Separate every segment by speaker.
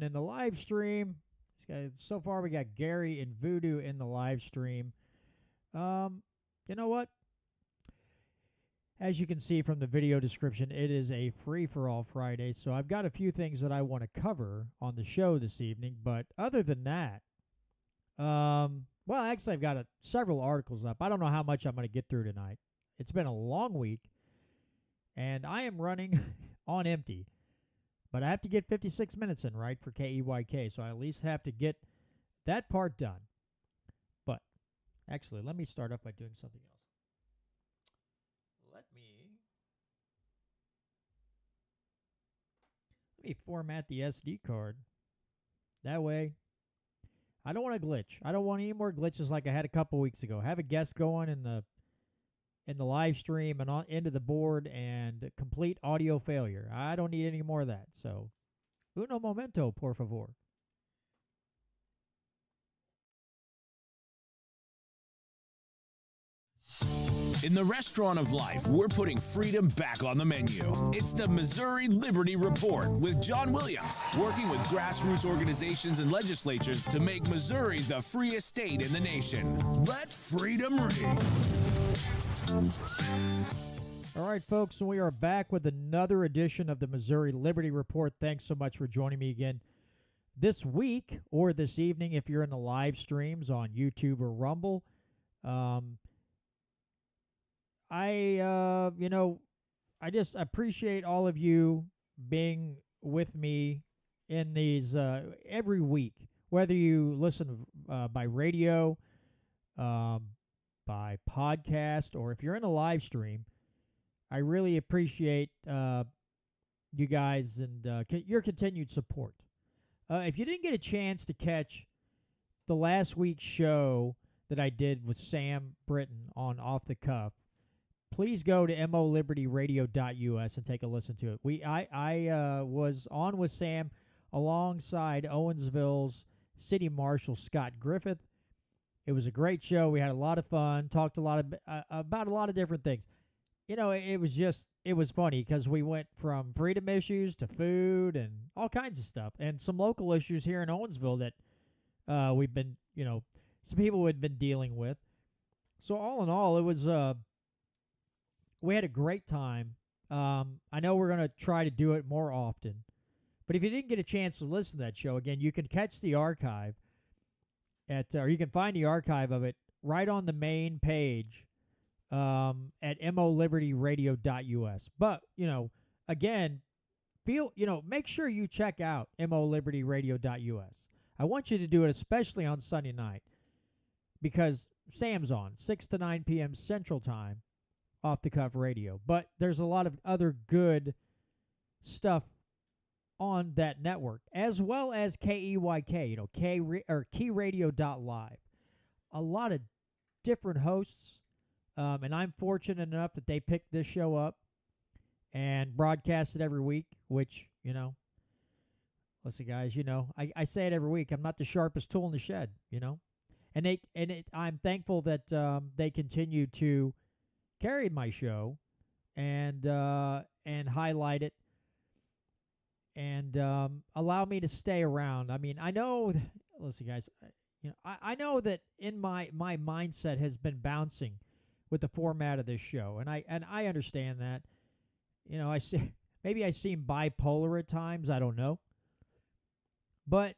Speaker 1: in the live stream. So far, we got Gary and Voodoo in the live stream. You know what? As you can see from the video description, it is a free-for-all Friday, so I've got a few things that I want to cover on the show this evening. But other than that, well, actually, I've got several articles up. I don't know how much I'm going to get through tonight. It's been a long week, and I am running on empty. But I have to get 56 minutes in, right, for KEYK, so I at least have to get that part done. But actually, let me start off by doing something else. Let me format the SD card. That way, I don't want to glitch. I don't want any more glitches like I had a couple weeks ago. Have a guest going in the live stream and into the board and complete audio failure. I don't need any more of that. So, uno momento, por favor.
Speaker 2: In the restaurant of life, we're putting freedom back on the menu. It's the Missouri Liberty Report with John Williams, working with grassroots organizations and legislatures to make Missouri the freest state in the nation. Let freedom ring.
Speaker 1: All right, folks, so we are back with another edition of the Missouri Liberty Report. Thanks so much for joining me again this week or this evening if you're in the live streams on YouTube or Rumble. I just appreciate all of you being with me in these every week, whether you listen by radio, by podcast, or if you're in a live stream. I really appreciate you guys and your continued support. If you didn't get a chance to catch the last week's show that I did with Sam Britton on Off the Cuff, please go to molibertyradio.us and take a listen to it. I was on with Sam alongside Owensville's City Marshal Scott Griffith. It was a great show. We had a lot of fun, talked about a lot of different things. You know, it was funny because we went from freedom issues to food and all kinds of stuff, and some local issues here in Owensville that we've been, some people had been dealing with. So all in all, it was we had a great time. I know we're going to try to do it more often. But if you didn't get a chance to listen to that show, again, you can catch the archive or you can find the archive of it right on the main page at molibertyradio.us. But, again, make sure you check out molibertyradio.us. I want you to do it especially on Sunday night because Sam's on 6 to 9 p.m. Central Time. Off the Cuff Radio. But there's a lot of other good stuff on that network, as well as KEYK, KeyRadio.live. A lot of different hosts, and I'm fortunate enough that they picked this show up and broadcast it every week, which, listen, guys, I say it every week. I'm not the sharpest tool in the shed, and I'm thankful that they continue to carry my show and highlight it and allow me to stay around. I mean, I know, listen, guys, I know that in my mindset has been bouncing with the format of this show, and I understand that. Maybe I seem bipolar at times. I don't know, but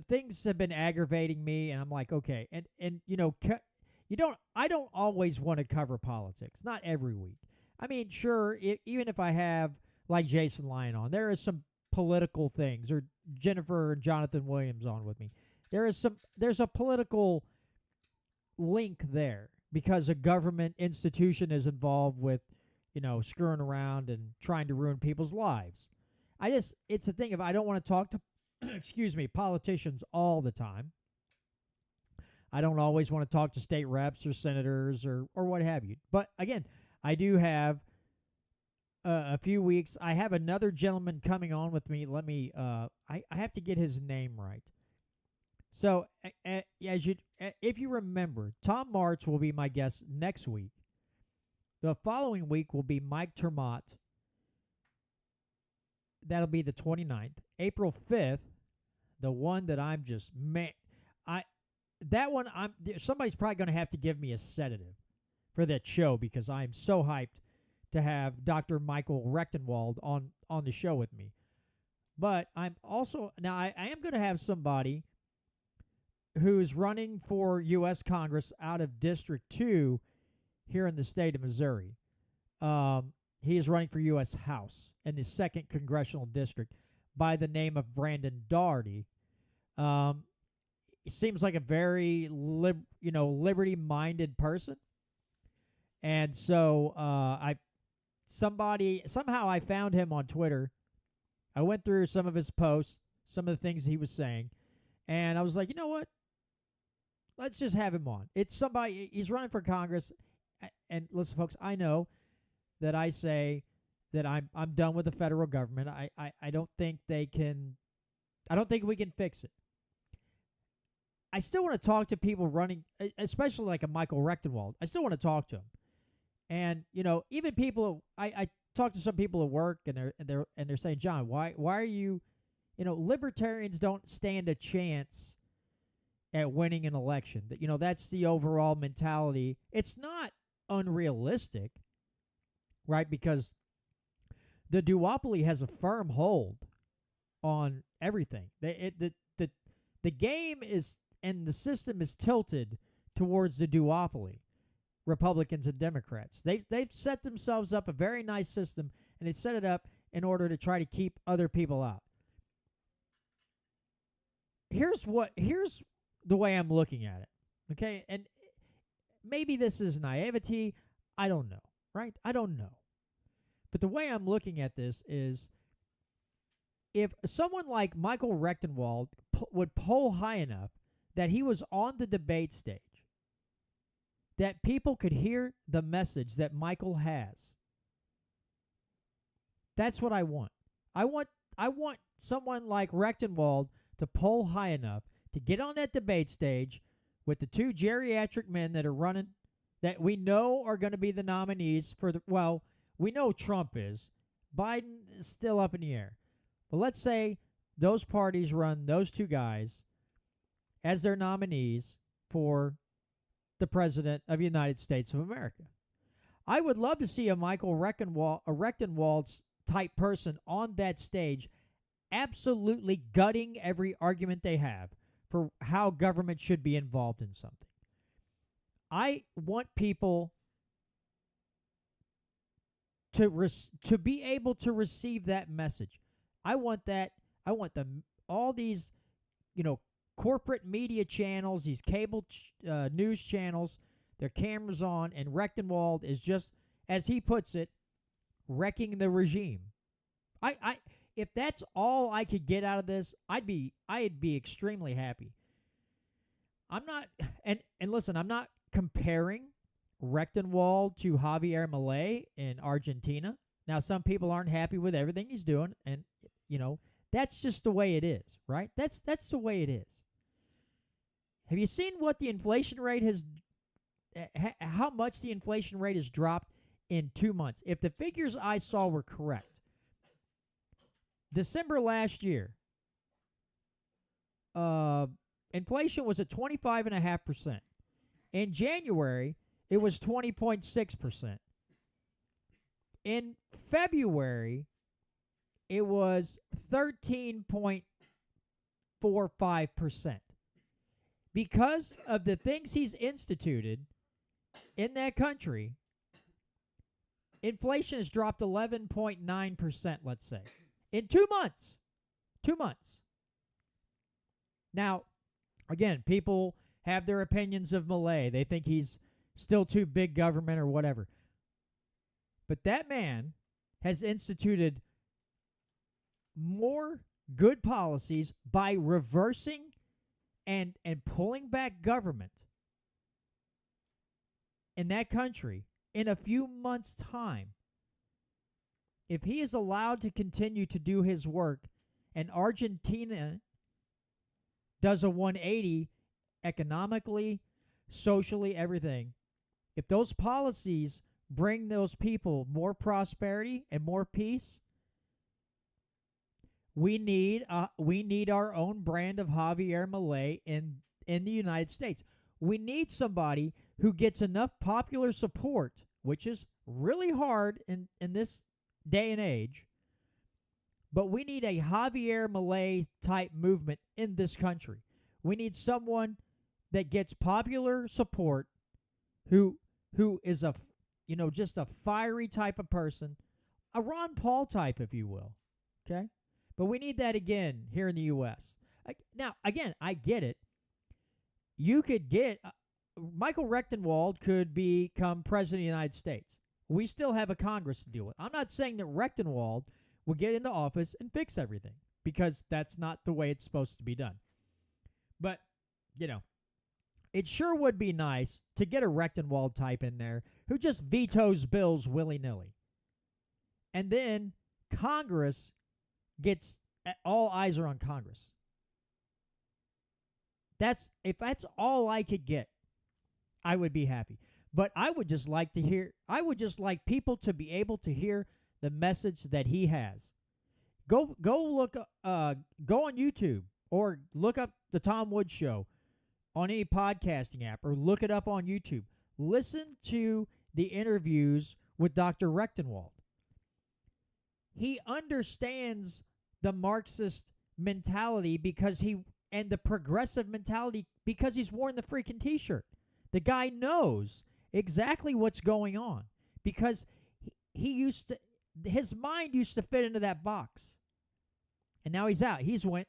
Speaker 1: things have been aggravating me, and I'm like, okay, and I don't always want to cover politics, not every week. I mean, sure, even if I have, like Jason Lyon on, there is some political things, or Jennifer and Jonathan Williams on with me. There's a political link there because a government institution is involved with, screwing around and trying to ruin people's lives. It's a thing of I don't want to talk to, politicians all the time. I don't always want to talk to state reps or senators or what have you. But again, I do have a few weeks. I have another gentleman coming on with me. Let me, I have to get his name right. So if you remember, Tom Martz will be my guest next week. The following week will be Mike Termott. that'll be the 29th. April 5th, the one that I'm just that one somebody's probably going to have to give me a sedative for that show because I'm so hyped to have Dr. Michael Rechtenwald on the show with me. But I'm also now I am going to have somebody who's running for U.S. Congress out of District 2 here in the state of Missouri. He is running for U.S. House in the 2nd Congressional District by the name of Brandon Daugherty. He seems like a very liberty-minded person. And so somehow I found him on Twitter. I went through some of his posts, some of the things he was saying, and I was like, you know what? Let's just have him on. It's somebody, he's running for Congress, and listen, folks, I know that I say that I'm done with the federal government. I don't think we can fix it. I still want to talk to people running, especially like a Michael Rechtenwald. I still want to talk to him. And, even people, I talk to some people at work, and they're saying, John, why are you, libertarians don't stand a chance at winning an election. That's the overall mentality. It's not unrealistic, right? Because the duopoly has a firm hold on everything. The game is, and the system is tilted towards the duopoly. Republicans and Democrats. They've set themselves up a very nice system, and they set it up in order to try to keep other people out. Here's the way I'm looking at it. Okay? And maybe this is naivety. I don't know. Right? I don't know. But the way I'm looking at this is if someone like Michael Rechtenwald would poll high enough that he was on the debate stage, that people could hear the message that Michael has. That's what I want. I want someone like Rechtenwald to poll high enough to get on that debate stage with the two geriatric men that are running, that we know are going to be the nominees for we know Trump is. Biden is still up in the air. But let's say those parties run those two guys as their nominees for the President of the United States of America. I would love to see a Michael Rechtenwald type person on that stage absolutely gutting every argument they have for how government should be involved in something. I want people to be able to receive that message. I want all these, corporate media channels, these cable news channels, their cameras on, and Rechtenwald is just, as he puts it, wrecking the regime. If that's all I could get out of this, I'd be extremely happy. I'm not, and listen, I'm not comparing Rechtenwald to Javier Milei in Argentina. Now, some people aren't happy with everything he's doing, and that's just the way it is, right? That's the way it is. Have you seen what the inflation rate has, how much the inflation rate has dropped in 2 months? If the figures I saw were correct, December last year, inflation was at 25.5%. In January, it was 20.6%. In February, it was 13.45%. Because of the things he's instituted in that country, inflation has dropped 11.9%, let's say, in 2 months. 2 months. Now, again, people have their opinions of Milei. They think he's still too big government or whatever. But that man has instituted more good policies by reversing and pulling back government in that country in a few months' time. If he is allowed to continue to do his work and Argentina does a 180 economically, socially, everything, if those policies bring those people more prosperity and more peace, we need our own brand of Javier Milei in the United States. We need somebody who gets enough popular support, which is really hard in this day and age. But we need a Javier Milei type movement in this country. We need someone that gets popular support, who is just a fiery type of person, a Ron Paul type, if you will. Okay? But we need that again here in the U.S. Now, again, I get it. You could get Michael Rechtenwald could become president of the United States. We still have a Congress to deal with. I'm not saying that Rechtenwald will get into office and fix everything, because that's not the way it's supposed to be done. But, it sure would be nice to get a Rechtenwald type in there who just vetoes bills willy-nilly. And then Congress gets, all eyes are on Congress. If that's all I could get, I would be happy. But I would just like people to be able to hear the message that he has. Go on YouTube, or look up the Tom Woods Show on any podcasting app, or look it up on YouTube. Listen to the interviews with Dr. Rechtenwald. He understands the Marxist mentality and the progressive mentality because he's worn the freaking t-shirt. The guy knows exactly what's going on, because his mind used to fit into that box. And now he's out. He's went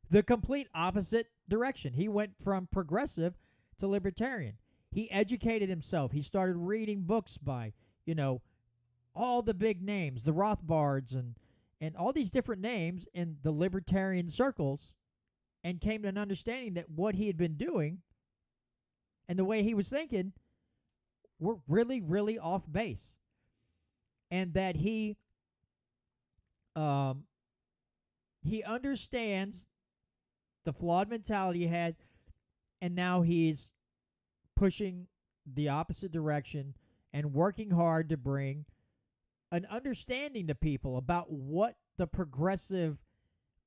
Speaker 1: the complete opposite direction. He went from progressive to libertarian. He educated himself. He started reading books by, all the big names, the Rothbards and all these different names in the libertarian circles, and came to an understanding that what he had been doing and the way he was thinking were really, really off base. And that he understands the flawed mentality he had, and now he's pushing the opposite direction and working hard to bring an understanding to people about what the progressive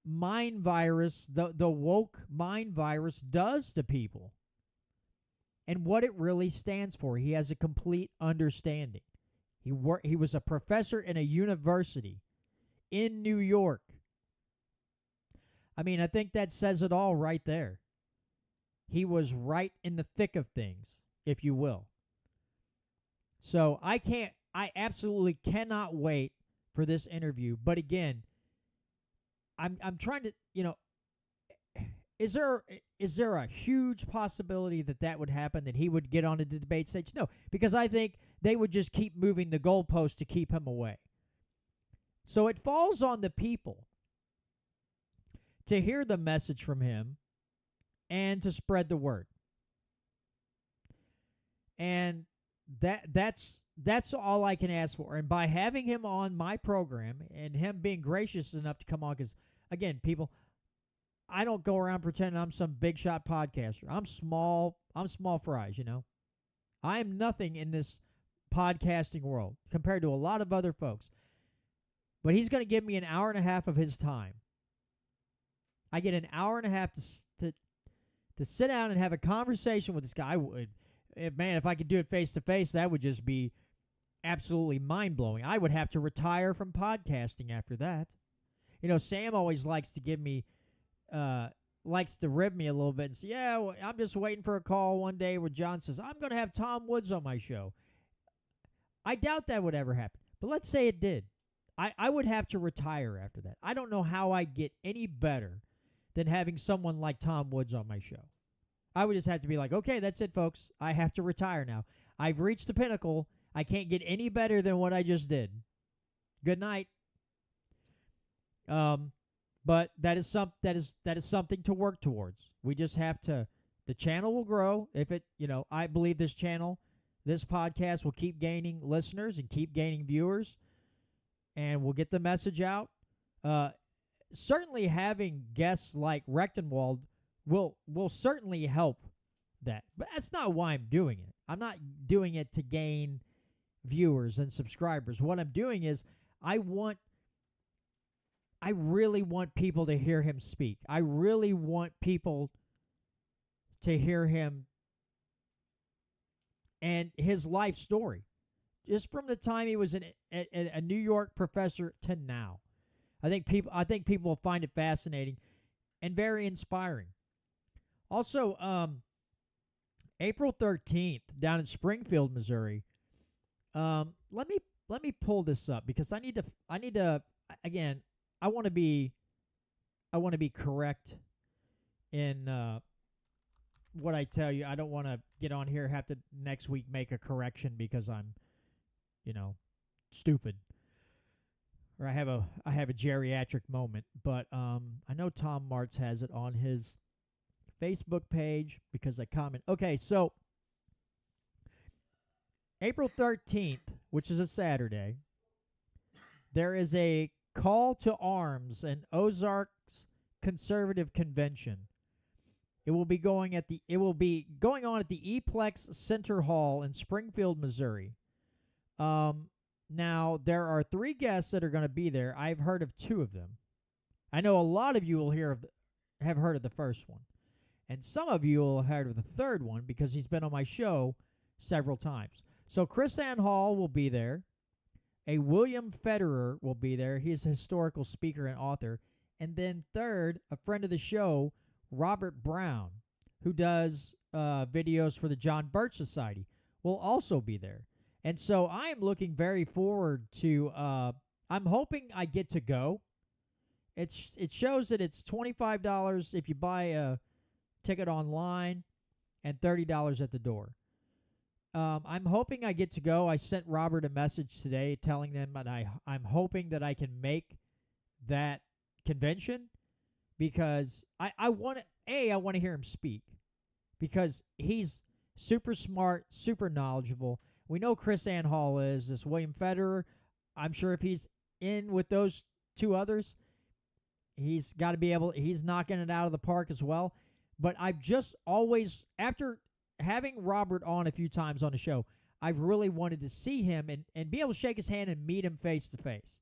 Speaker 1: mind virus, the woke mind virus, does to people and what it really stands for. He has a complete understanding. He was a professor in a university in New York. I mean, I think that says it all right there. He was right in the thick of things, if you will. So I absolutely cannot wait for this interview. But again, I'm trying to, is there a huge possibility that would happen, that he would get on the debate stage? No, because I think they would just keep moving the goalpost to keep him away. So it falls on the people to hear the message from him and to spread the word. And that's all I can ask for. And by having him on my program and him being gracious enough to come on, because, again, people, I don't go around pretending I'm some big shot podcaster. I'm small fries, I'm nothing in this podcasting world compared to a lot of other folks. But he's going to give me an hour and a half of his time. I get an hour and a half to sit down and have a conversation with this guy. If I could do it face to face, that would just be absolutely mind-blowing. I would have to retire from podcasting after that. Sam always likes to give me, likes to rib me a little bit and say, yeah, well, I'm just waiting for a call one day where John says, I'm going to have Tom Woods on my show. I doubt that would ever happen. But let's say it did. I would have to retire after that. I don't know how I'd get any better than having someone like Tom Woods on my show. I would just have to be like, okay, that's it, folks. I have to retire now. I've reached the pinnacle. I can't get any better than what I just did. Good night. But that is something to work towards. We just have to. The channel will grow if it. I believe this podcast will keep gaining listeners and keep gaining viewers, and we'll get the message out. Certainly, having guests like Rechtenwald will certainly help that. But that's not why I'm doing it. I'm not doing it to gain viewers and subscribers. What I'm doing is I want I really want people to hear him speak. I really want people to hear him and his life story, just from the time he was a New York professor to now. I think people will find it fascinating and very inspiring. Also, April 13th down in Springfield, Missouri. Let me pull this up because I need to again. I want to be correct in what I tell you. I don't want to get on here have to next week make a correction because I'm, stupid, or I have a geriatric moment. But I know Tom Martz has it on his Facebook page because I comment. Okay, so April 13th, which is a Saturday, there is a call to arms in Ozarks Conservative Convention. It will be going on at the Eplex Center Hall in Springfield, Missouri. Now there are 3 guests that are going to be there. I've heard of 2 of them. I know a lot of you will have heard of the first one, and some of you will have heard of the third one because he's been on my show several times. So KrisAnne Hall will be there. A William Federer will be there. He's a historical speaker and author. And then third, a friend of the show, Robert Brown, who does videos for the John Birch Society, will also be there. And so I am looking very forward to, I'm hoping I get to go. It shows that it's $25 if you buy a ticket online and $30 at the door. I'm hoping I get to go. I sent Robert a message today telling them that I'm hoping that I can make that convention because I want to hear him speak because he's super smart, super knowledgeable. We know KrisAnne Hall is this William Federer. I'm sure if he's in with those 2 others, he's got to be able. He's knocking it out of the park as well. But I've just always, after having Robert on a few times on the show, I've really wanted to see him and be able to shake his hand and meet him face to face.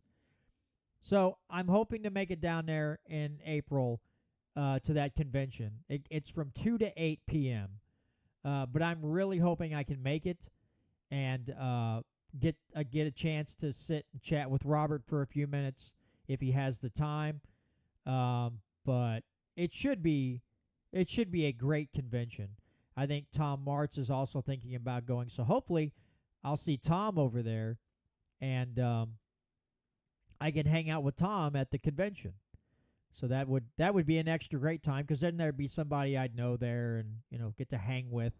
Speaker 1: So I'm hoping to make it down there in April to that convention. It's from 2 to 8 p.m. But I'm really hoping I can make it and get a chance to sit and chat with Robert for a few minutes if he has the time. But it should be a great convention. I think Tom Martz is also thinking about going, so hopefully I'll see Tom over there, and I can hang out with Tom at the convention. So that would be an extra great time because then there'd be somebody I'd know there and get to hang with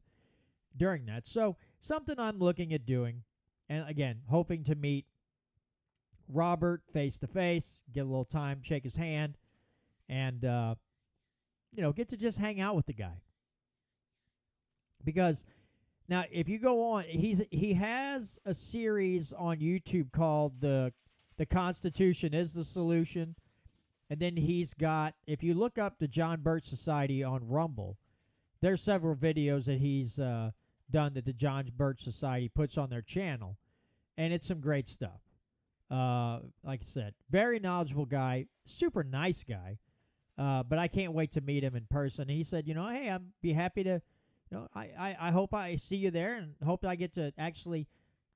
Speaker 1: during that. So something I'm looking at doing, and again hoping to meet Robert face to face, get a little time, shake his hand, and get to just hang out with the guy. Because now, if you go on, he has a series on YouTube called the Constitution is the Solution, and then he's got, if you look up the John Birch Society on Rumble, there's several videos that he's done that the John Birch Society puts on their channel, and it's some great stuff. Like I said, very knowledgeable guy, super nice guy, but I can't wait to meet him in person. And he said, hey, I'd be happy to. I hope I see you there and hope I get to actually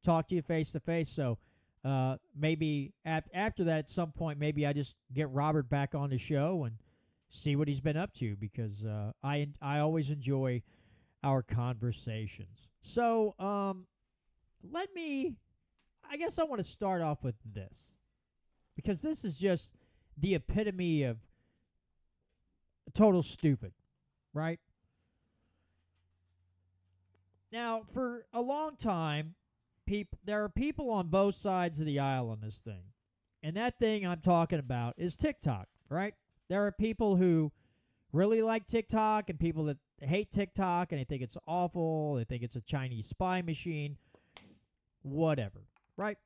Speaker 1: talk to you face to face. So maybe after that, at some point, maybe I just get Robert back on the show and see what he's been up to because I always enjoy our conversations. So I guess I want to start off with this because this is just the epitome of total stupid, right? Now, for a long time, there are people on both sides of the aisle on this thing. And that thing I'm talking about is TikTok, right? There are people who really like TikTok and people that hate TikTok and they think it's awful. They think it's a Chinese spy machine, whatever, right?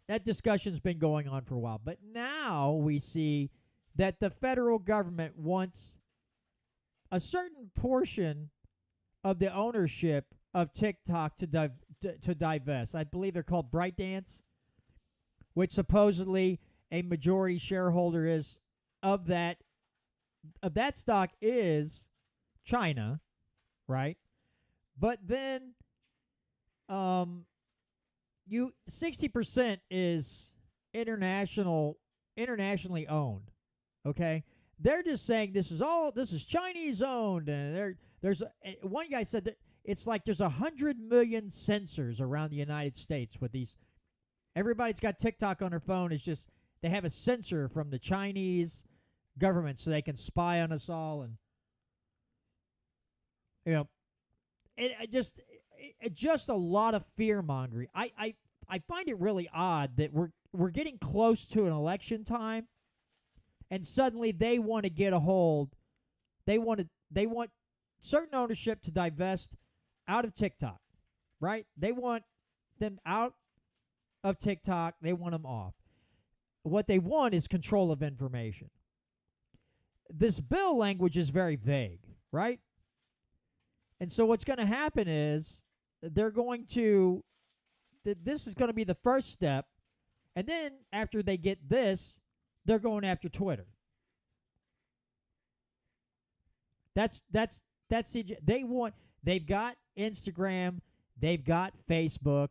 Speaker 1: That discussion's been going on for a while. But now we see that the federal government wants a certain portion of the ownership of TikTok to divest. I believe they're called ByteDance, which supposedly a majority shareholder is of that stock is China, right? But then you 60% is internationally owned. Okay? They're just saying this is Chinese owned, and one guy said that it's like there's 100 million sensors around the United States with these. Everybody's got TikTok on their phone. It's just they have a sensor from the Chinese government so they can spy on us all, and just a lot of fear mongering. I find it really odd that we're getting close to an election time, and suddenly they want to get a hold. They want certain ownership to divest out of TikTok, right? They want them out of TikTok. They want them off. What they want is control of information. This bill language is very vague, right? And so what's going to happen is they're going to, this is going to be the first step, and then after they get this, they're going after Twitter. They've got Instagram, they've got Facebook,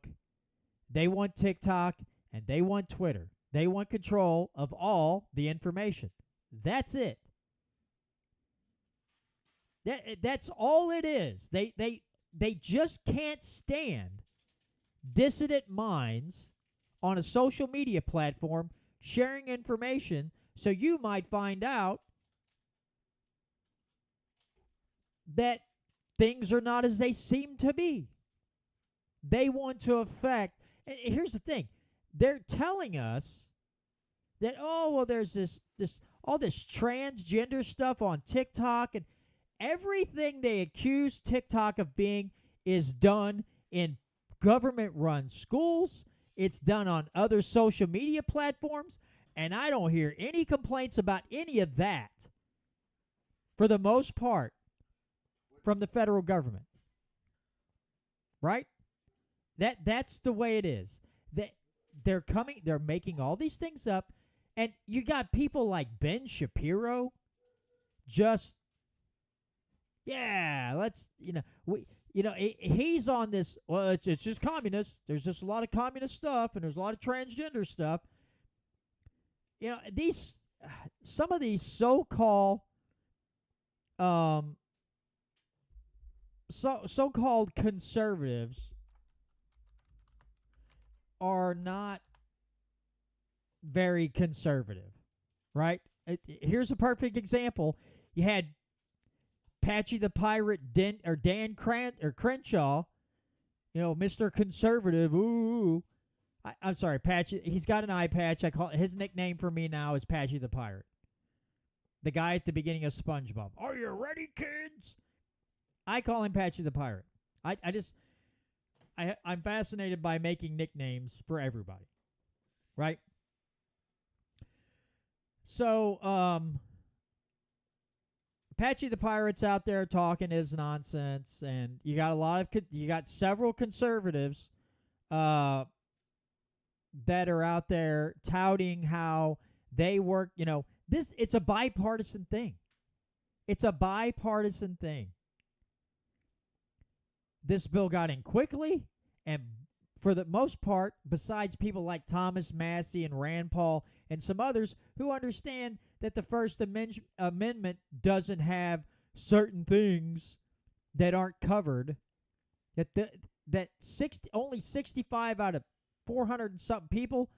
Speaker 1: they want TikTok, and they want Twitter. They want control of all the information. That's it. That's all it is. They just can't stand dissident minds on a social media platform sharing information, so you might find out that things are not as they seem to be. They want to affect. And here's the thing: they're telling us that there's all this transgender stuff on TikTok, and everything they accuse TikTok of being is done in government-run schools. It's done on other social media platforms, and I don't hear any complaints about any of that, for the most part, from the federal government. Right? That's the way it is. They're making all these things up, and you got people like Ben Shapiro just he's on this. Well, it's just communist. There's just a lot of communist stuff, and there's a lot of transgender stuff. Some of these so-called so-called conservatives are not very conservative, right? Here's a perfect example. You had Patchy the Pirate, Dan Crenshaw, Mr. Conservative. Ooh, I'm sorry, Patchy. He's got an eye patch. His nickname for me now is Patchy the Pirate. The guy at the beginning of SpongeBob. Are you ready, kids? I call him Patchy the Pirate. I'm fascinated by making nicknames for everybody, right? So, Patchy the Pirate's out there talking his nonsense, and you got several conservatives that are out there touting how they work. It's a bipartisan thing. It's a bipartisan thing. This bill got in quickly, and for the most part, besides people like Thomas Massey and Rand Paul and some others who understand that the First Amendment doesn't have certain things that aren't covered, only 65 out of 400 and something people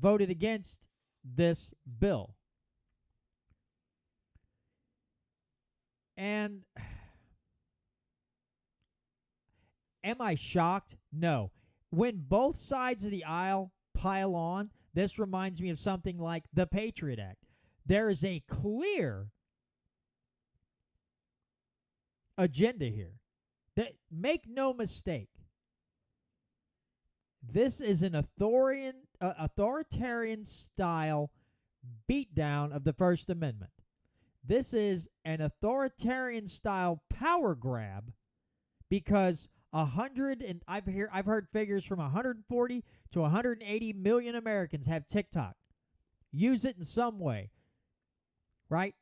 Speaker 1: voted against this bill. And am I shocked? No. When both sides of the aisle pile on, this reminds me of something like the Patriot Act. There is a clear agenda here. Make no mistake. This is an authoritarian style beatdown of the First Amendment. This is an authoritarian style power grab, because I've heard figures from 140 to 180 million Americans have TikTok. use it in some way, right?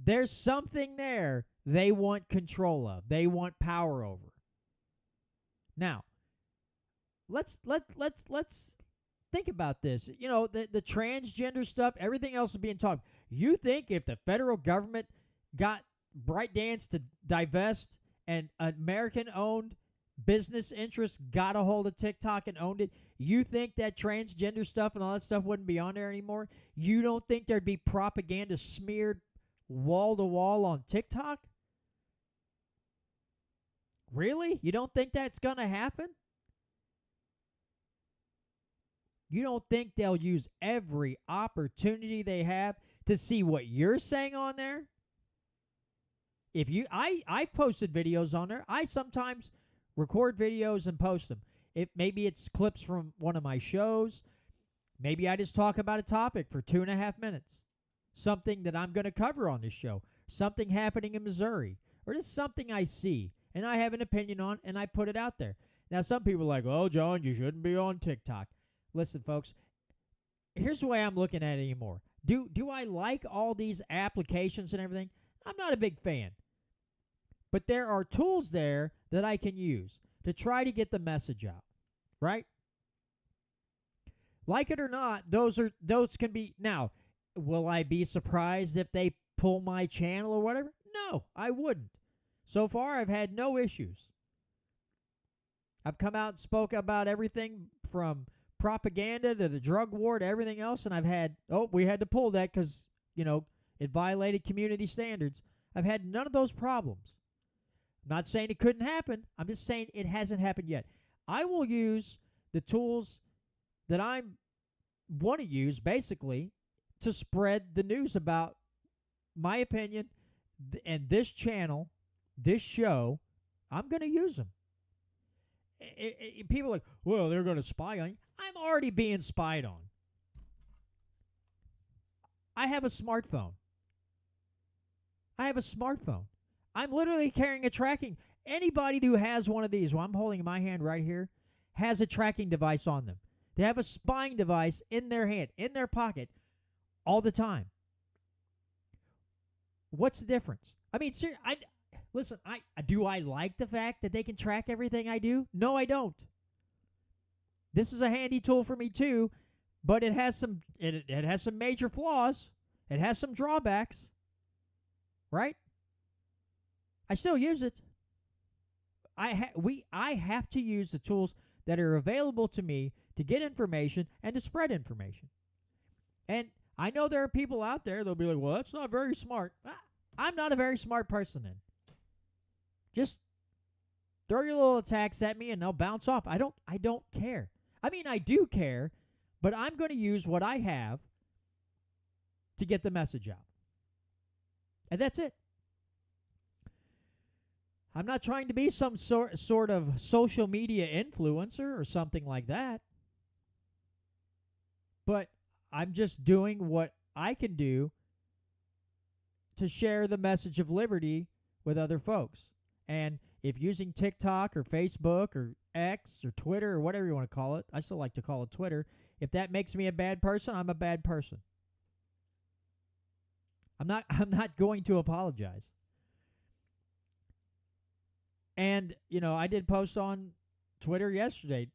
Speaker 1: There's something there they want control of. They want power over. Now, let's think about this. You know, the transgender stuff, everything else is being talked. You think if the federal government got BrightDance to divest and American-owned business interests got a hold of TikTok and owned it, you think that transgender stuff and all that stuff wouldn't be on there anymore? You don't think there'd be propaganda smeared wall-to-wall on TikTok? Really? You don't think that's going to happen? You don't think they'll use every opportunity they have to see what you're saying on there? If you, I posted videos on there. I sometimes record videos and post them. Maybe it's clips from one of my shows. Maybe I just talk about a topic for 2.5 minutes. Something that I'm going to cover on this show. Something happening in Missouri. Or just something I see and I have an opinion on and I put it out there. Now, some people are like, oh, John, you shouldn't be on TikTok. Listen, folks, here's the way I'm looking at it anymore. Do I like all these applications and everything? I'm not a big fan. But there are tools there that I can use to try to get the message out, right? Like it or not, those can be. Now, will I be surprised if they pull my channel or whatever? No, I wouldn't. So far, I've had no issues. I've come out and spoke about everything from propaganda to the drug war to everything else, and we had to pull that because, it violated community standards. I've had none of those problems. I'm not saying it couldn't happen. I'm just saying it hasn't happened yet. I will use the tools that I want to use, basically, to spread the news about my opinion and this channel, this show. I'm going to use them. People are like, well, they're going to spy on you. I'm already being spied on. I have a smartphone. I'm literally carrying a tracking. Anybody who has one of these, I'm holding in my hand right here, has a tracking device on them. They have a spying device in their hand, in their pocket, all the time. What's the difference? I mean, seriously, listen, do I like the fact that they can track everything I do? No, I don't. This is a handy tool for me too, but it has some major flaws. It has some drawbacks. Right? I still use it. I have to use the tools that are available to me to get information and to spread information. And I know there are people out there that'll be like, well, that's not very smart. I'm not a very smart person then. Just throw your little attacks at me and they'll bounce off. I don't care. I mean, I do care, but I'm going to use what I have to get the message out. And that's it. I'm not trying to be some sort of social media influencer or something like that. But I'm just doing what I can do to share the message of liberty with other folks. And if using TikTok or Facebook or X or Twitter or whatever you want to call it, I still like to call it Twitter, if that makes me a bad person, I'm a bad person. I'm not going to apologize. And, I did post on Twitter yesterday,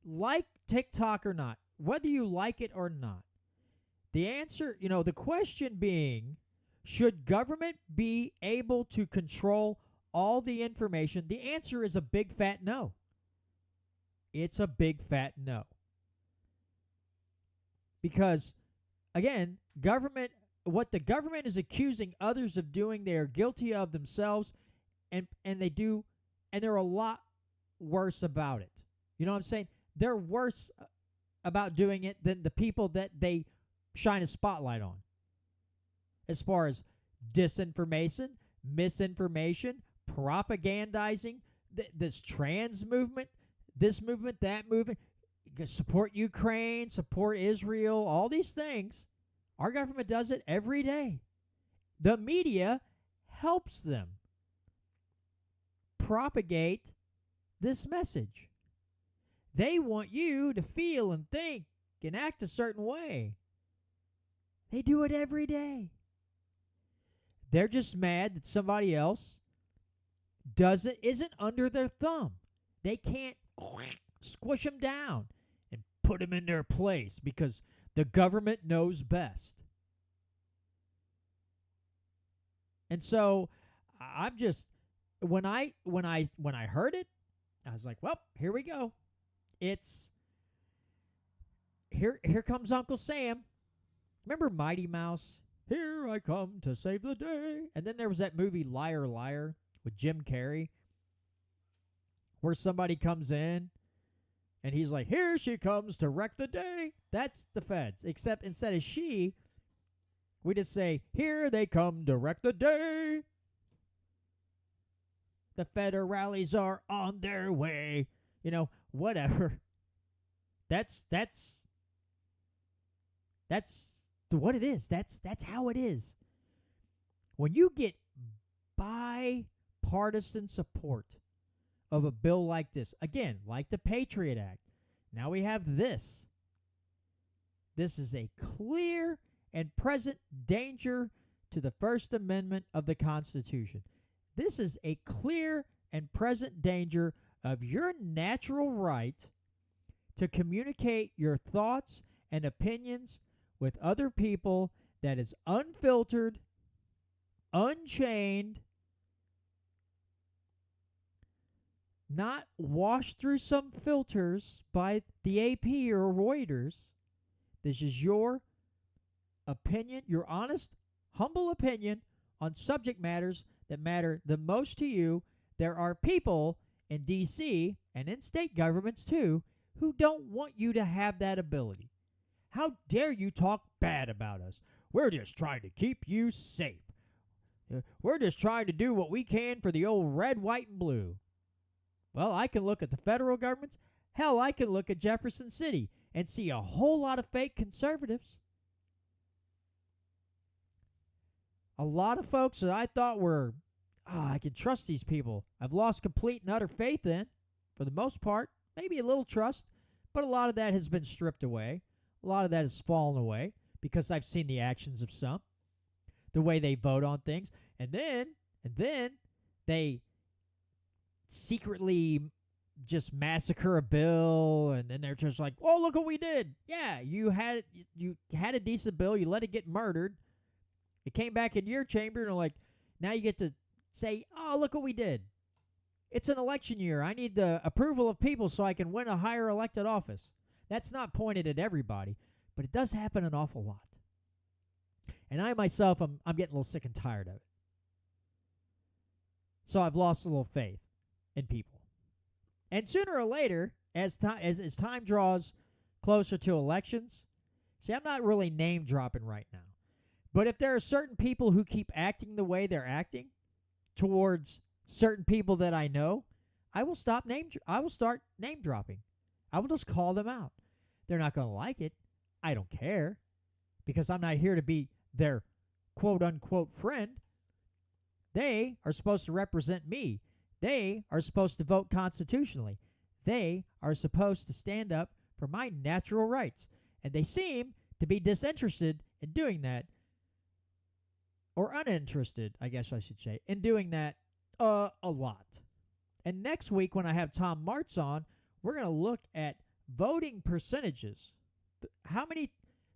Speaker 1: like TikTok or not, whether you like it or not. The answer, the question being, should government be able to control all the information? The answer is a big fat no. It's a big fat no. Because, again, what the government is accusing others of doing, they are guilty of themselves, and they're a lot worse about it. You know what I'm saying? They're worse about doing it than the people that they shine a spotlight on. As far as disinformation, misinformation, propagandizing, this trans movement, this movement, that movement, support Ukraine, support Israel, all these things. Our government does it every day. The media helps them propagate this message. They want you to feel and think can act a certain way. They do it every day. They're just mad that somebody else isn't under their thumb. They can't squish them down and put them in their place because the government knows best. And so I'm just when I heard it, I was like, well, here we go. It's here comes Uncle Sam. Remember Mighty Mouse? Here I come to save the day. And then there was that movie Liar Liar with Jim Carrey, where somebody comes in and he's like, here she comes to wreck the day. That's the feds. Except instead of she, we just say, here they come to wreck the day. The federales are on their way. You know, whatever. That's what it is. That's how it is. When you get bipartisan support of a bill like this, again, like the Patriot Act, now we have this. This is a clear and present danger to the First Amendment of the Constitution. This is a clear and present danger of your natural right to communicate your thoughts and opinions with other people that is unfiltered, unchained, not washed through some filters by the AP or Reuters. This is your opinion, your honest, humble opinion on subject matters that matter the most to you. There are people in D.C. and in state governments too who don't want you to have that ability. How dare you talk bad about us? We're just trying to keep you safe. We're just trying to do what we can for the old red, white, and blue. Well, I can look at the federal governments. Hell, I can look at Jefferson City and see a whole lot of fake conservatives. A lot of folks that I thought were, I can trust these people, I've lost complete and utter faith in, for the most part. Maybe a little trust, but a lot of that has been stripped away. A lot of that has fallen away because I've seen the actions of some, the way they vote on things, and then they secretly just massacre a bill, and then they're just like, oh, look what we did. Yeah, you had a decent bill, you let it get murdered. It came back in your chamber, and like, now you get to say, oh, look what we did. It's an election year. I need the approval of people so I can win a higher elected office. That's not pointed at everybody, but it does happen an awful lot. And I myself, I'm getting a little sick and tired of it. So I've lost a little faith in people. And sooner or later, as time draws closer to elections, see, I'm not really name dropping right now. But if there are certain people who keep acting the way they're acting towards certain people that I know, I will start name dropping. I will just call them out. They're not going to like it. I don't care, because I'm not here to be their quote-unquote friend. They are supposed to represent me. They are supposed to vote constitutionally. They are supposed to stand up for my natural rights. And they seem to be disinterested in doing that, or uninterested, I guess I should say, in doing that a lot. And next week when I have Tom Martz on, we're going to look at voting percentages.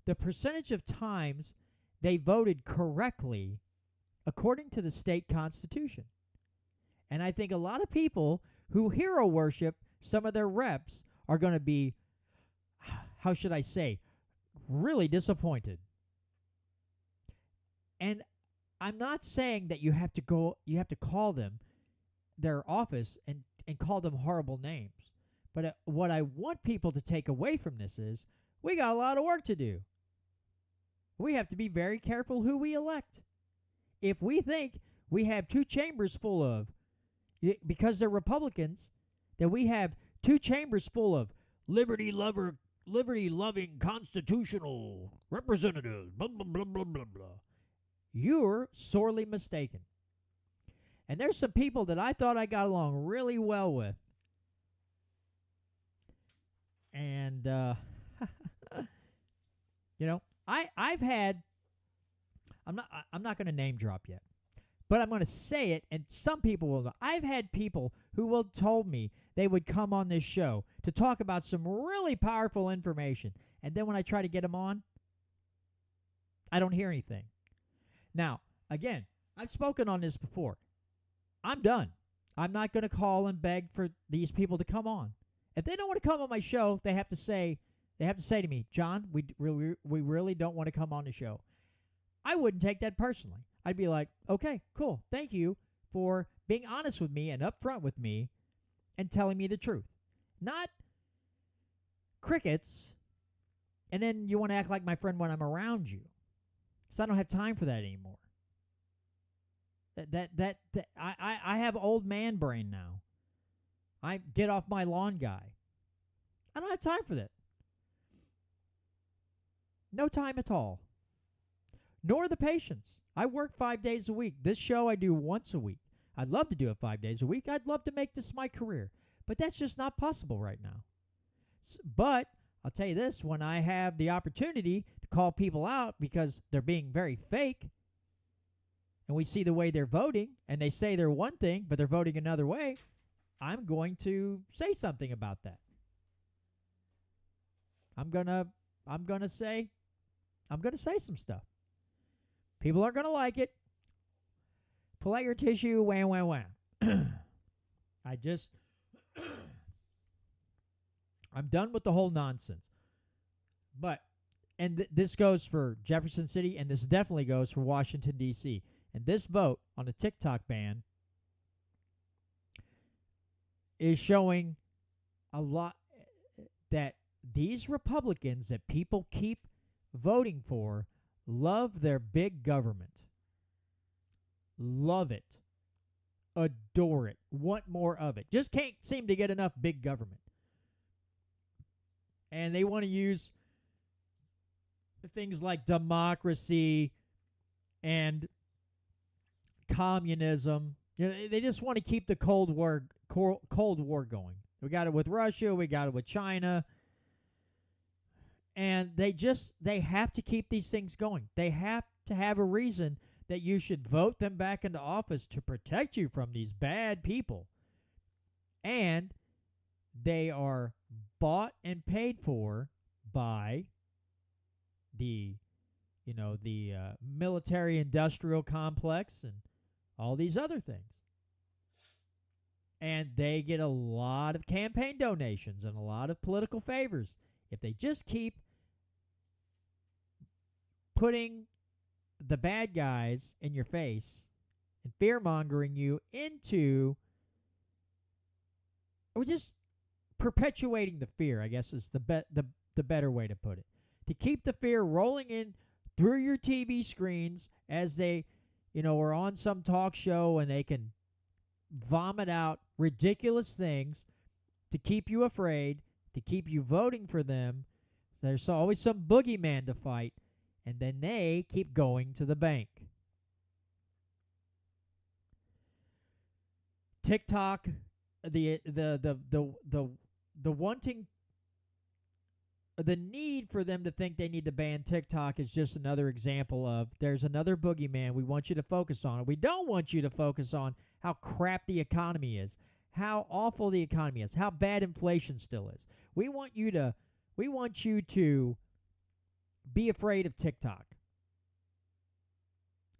Speaker 1: The percentage of times they voted correctly according to the state constitution. And I think a lot of people who hero worship some of their reps are going to be, how should I say, really disappointed. And I'm not saying that you have to call them their office and call them horrible names. But what I want people to take away from this is we got a lot of work to do. We have to be very careful who we elect. If we think we have two chambers full of, because they're Republicans, that we have two chambers full of liberty-loving, constitutional representatives, blah, blah, blah, blah, blah, blah, you're sorely mistaken. And there's some people that I thought I got along really well with. And You know, I've had I'm not going to name drop yet, but I'm going to say it, and some people will know. I've had people who will told me they would come on this show to talk about some really powerful information, and then when I try to get them on, I don't hear anything. Now, again, I've spoken on this before. I'm done. I'm not going to call and beg for these people to come on. If they don't want to come on my show, they have to say to me, John, we really don't want to come on the show. I wouldn't take that personally. I'd be like, okay, cool. Thank you for being honest with me and upfront with me and telling me the truth. Not crickets, and then you want to act like my friend when I'm around you. So I don't have time for that anymore. I have old man brain now. I get off my lawn guy. I don't have time for that. No time at all. Nor the patience. I work 5 days a week. This show I do once a week. I'd love to do it 5 days a week. I'd love to make this my career. But that's just not possible right now. But I'll tell you this, when I have the opportunity to call people out because they're being very fake, and we see the way they're voting, and they say they're one thing, but they're voting another way, I'm going to say something about that. I'm gonna say some stuff. People aren't gonna like it. Pull out your tissue, wham, wham, wham. I'm done with the whole nonsense. But, and this goes for Jefferson City, and this definitely goes for Washington, D.C. And this vote on the TikTok ban is showing a lot that these Republicans that people keep voting for love their big government. Love it. Adore it. Want more of it. Just can't seem to get enough big government. And they want to use things like democracy and communism. You know, they just want to keep the Cold War going. We got it with Russia. We got it with China. And they have to keep these things going. They have to have a reason that you should vote them back into office to protect you from these bad people. And they are bought and paid for by the military industrial complex and all these other things. And they get a lot of campaign donations and a lot of political favors if they just keep putting the bad guys in your face and fear-mongering you into, or just perpetuating the fear, I guess is the better way to put it. To keep the fear rolling in through your TV screens as they, are on some talk show and they can vomit out ridiculous things to keep you afraid, to keep you voting for them. There's always some boogeyman to fight, and then they keep going to the bank. TikTok, the wanting, the need for them to think they need to ban TikTok is just another example of there's another boogeyman. We want you to focus on it. We don't want you to focus on how crap the economy is, how awful the economy is, how bad inflation still is. We want you to be afraid of TikTok.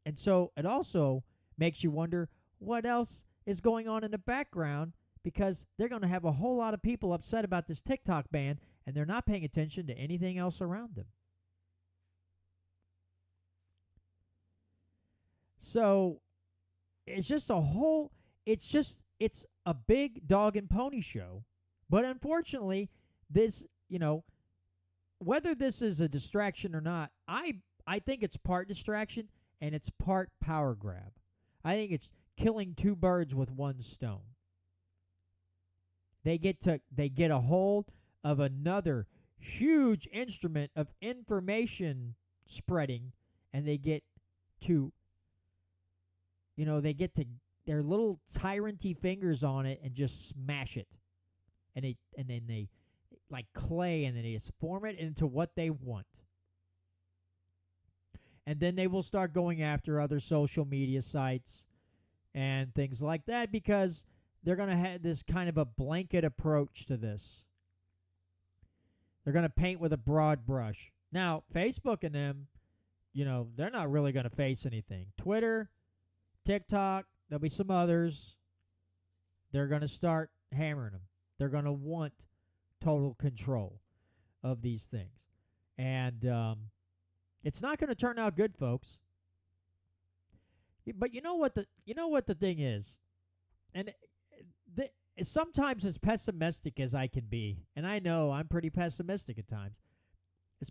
Speaker 1: And so it also makes you wonder what else is going on in the background, because they're going to have a whole lot of people upset about this TikTok ban, and they're not paying attention to anything else around them. So it's just it's a big dog and pony show. But unfortunately, this, whether this is a distraction or not, I think it's part distraction and it's part power grab. I think it's killing two birds with one stone. They get a hold of another huge instrument of information spreading, and they get to their little tyranny fingers on it and just smash it. And then they like clay, and then they just form it into what they want. And then they will start going after other social media sites and things like that because they're going to have this kind of a blanket approach to this. They're going to paint with a broad brush. Now, Facebook and them, they're not really going to face anything. Twitter, TikTok, there'll be some others. They're going to start hammering them. They're going to want total control of these things. And it's not going to turn out good, folks. But you know what the thing is? And sometimes as pessimistic as I can be, and I know I'm pretty pessimistic at times, as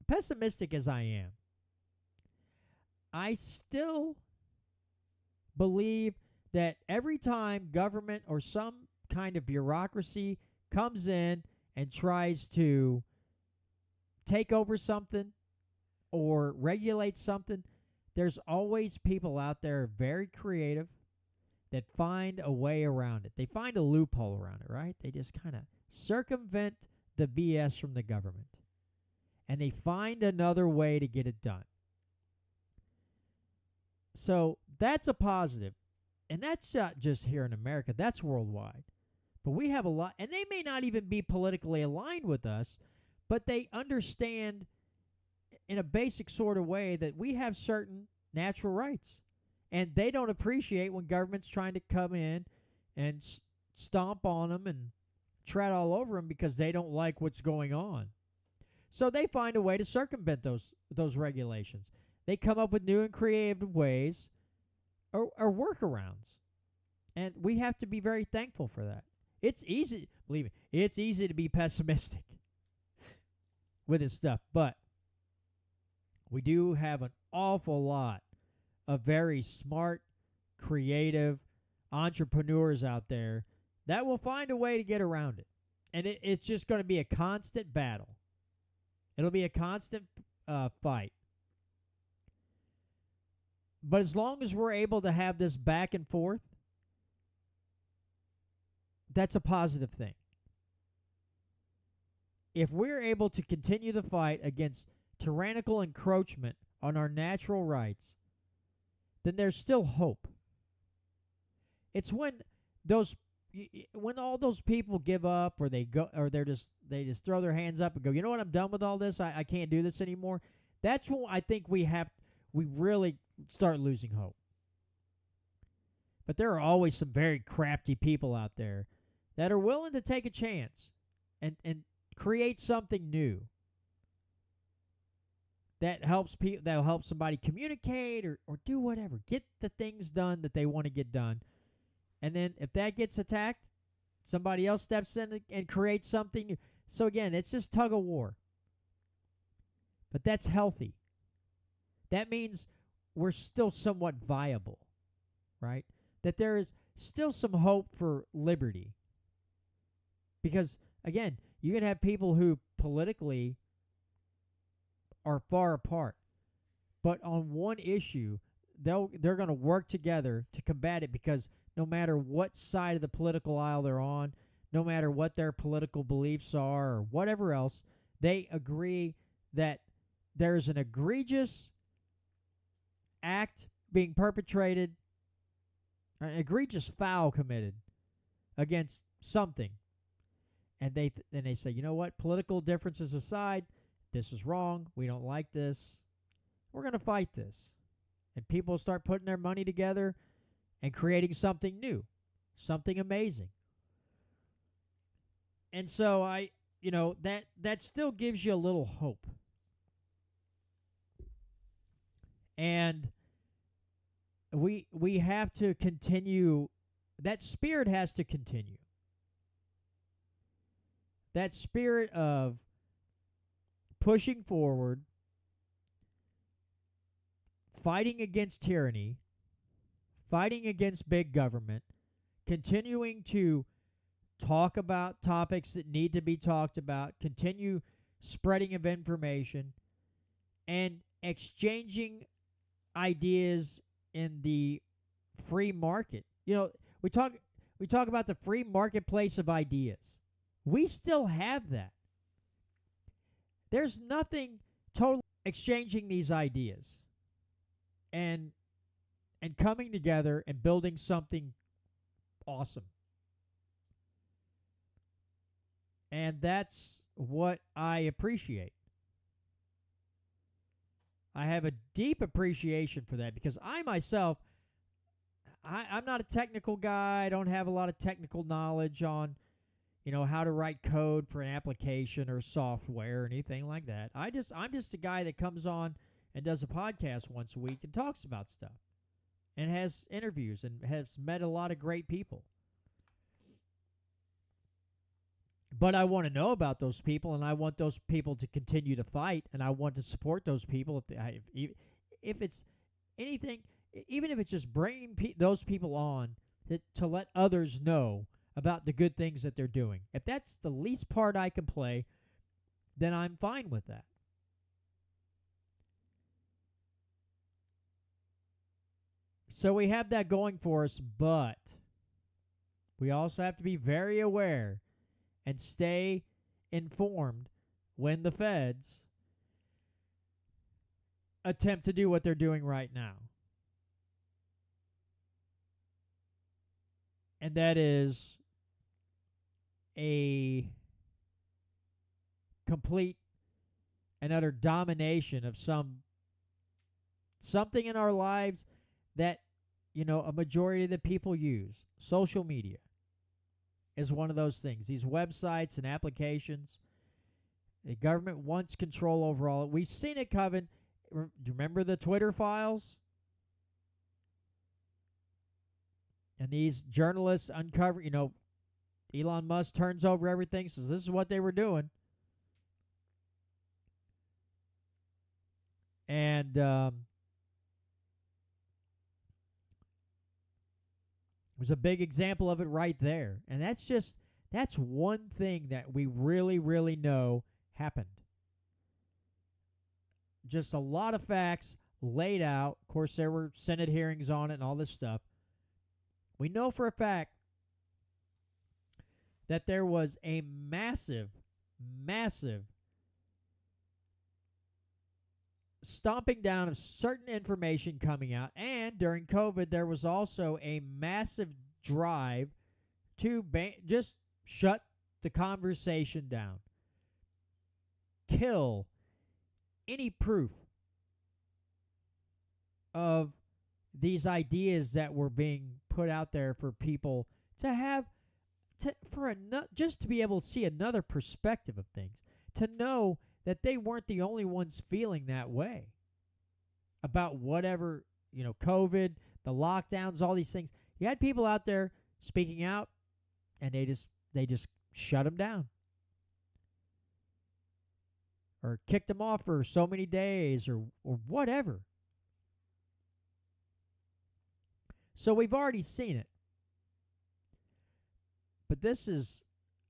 Speaker 1: pessimistic as I am, I still believe that every time government or some kind of bureaucracy comes in and tries to take over something or regulate something, there's always people out there very creative that find a way around it. They find a loophole around it, right? They just kind of circumvent the BS from the government. And they find another way to get it done. So that's a positive. And that's not just here in America. That's worldwide. But we have a lot. And they may not even be politically aligned with us, but they understand in a basic sort of way that we have certain natural rights. And they don't appreciate when government's trying to come in and stomp on them and tread all over them because they don't like what's going on. So they find a way to circumvent those regulations. They come up with new and creative ways or workarounds. And we have to be very thankful for that. It's easy, believe me, it's easy to be pessimistic with this stuff. But we do have an awful lot of very smart, creative entrepreneurs out there that will find a way to get around it. And it's just going to be a constant battle. It'll be a constant fight. But as long as we're able to have this back and forth, that's a positive thing. If we're able to continue the fight against tyrannical encroachment on our natural rights, then there's still hope. It's when all those people give up or they just throw their hands up and go, you know what, I'm done with all this. I can't do this anymore. That's when I think we really start losing hope. But there are always some very crafty people out there that are willing to take a chance and create something new that'll help somebody communicate or do whatever, get the things done that they want to get done. And then if that gets attacked, somebody else steps in and creates something new. So again, it's just tug of war. But that's healthy. That means we're still somewhat viable, right? That there is still some hope for liberty. Because, again, you can have people who politically are far apart. But on one issue, they're going to work together to combat it because no matter what side of the political aisle they're on, no matter what their political beliefs are or whatever else, they agree that there's an egregious act being perpetrated, an egregious foul committed against something. And they say, you know what, political differences aside, this is wrong. We don't like this. We're going to fight this. And people start putting their money together and creating something new, something amazing. And so that still gives you a little hope. And we have to continue. That spirit has to continue. That spirit of pushing forward, fighting against tyranny, fighting against big government, continuing to talk about topics that need to be talked about, continue spreading of information, and exchanging ideas in the free market. We talk about the free marketplace of ideas. We still have that. There's nothing totally exchanging these ideas and coming together and building something awesome. And that's what I appreciate. I have a deep appreciation for that because I myself, I'm not a technical guy. I don't have a lot of technical knowledge on, how to write code for an application or software or anything like that. I'm just a guy that comes on and does a podcast once a week and talks about stuff and has interviews and has met a lot of great people. But I want to know about those people, and I want those people to continue to fight, and I want to support those people. If it's anything, even if it's just bringing those people on to let others know about the good things that they're doing. If that's the least part I can play, then I'm fine with that. So we have that going for us, but we also have to be very aware and stay informed when the feds attempt to do what they're doing right now. And that is a complete and utter domination of something in our lives that, a majority of the people use. Social media is one of those things. These websites and applications, the government wants control over all. We've seen it coming. Do you remember the Twitter files? And these journalists uncover, Elon Musk turns over everything, says this is what they were doing. And there's a big example of it right there. And that's one thing that we really, really know happened. Just a lot of facts laid out. Of course, there were Senate hearings on it and all this stuff. We know for a fact that there was a massive stomping down of certain information coming out. And during COVID, there was also a massive drive to just shut the conversation down. Kill any proof of these ideas that were being put out there for people to have, just to be able to see another perspective of things, to know that they weren't the only ones feeling that way about whatever, COVID, the lockdowns, all these things. You had people out there speaking out, and they just shut them down or kicked them off for so many days or whatever. So we've already seen it. But this is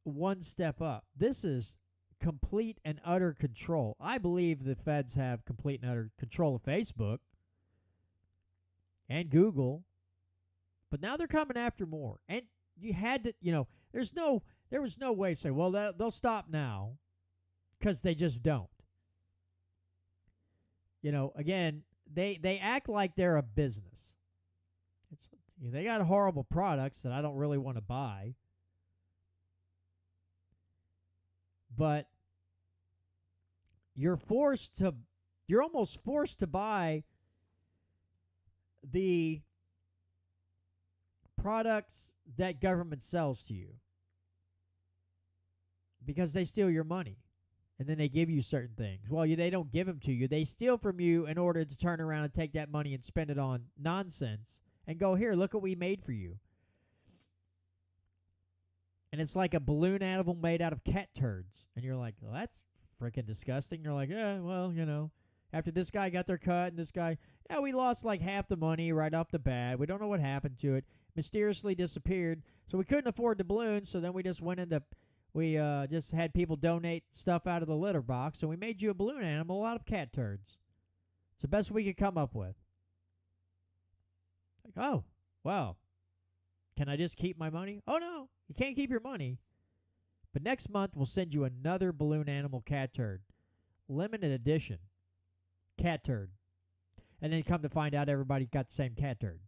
Speaker 1: one step up. This is complete and utter control. I believe the feds have complete and utter control of Facebook and Google. But now they're coming after more. And you had to, there was no way to say, well, they'll stop now, because they just don't. Again, they act like they're a business. They got horrible products that I don't really want to buy. But you're almost forced to buy the products that government sells to you because they steal your money. And then they give you certain things. Well, they don't give them to you. They steal from you in order to turn around and take that money and spend it on nonsense and go, here, look what we made for you. And it's like a balloon animal made out of cat turds. And you're like, well, that's freaking disgusting. You're like, yeah, well, after this guy got their cut and this guy, we lost like half the money right off the bat. We don't know what happened to it. Mysteriously disappeared. So we couldn't afford the balloon. So then we just just had people donate stuff out of the litter box. So we made you a balloon animal out of cat turds. It's the best we could come up with. Like, oh, well, can I just keep my money? Oh, no, you can't keep your money. But next month, we'll send you another balloon animal cat turd. Limited edition. cat turd. And then come to find out everybody got the same cat turd.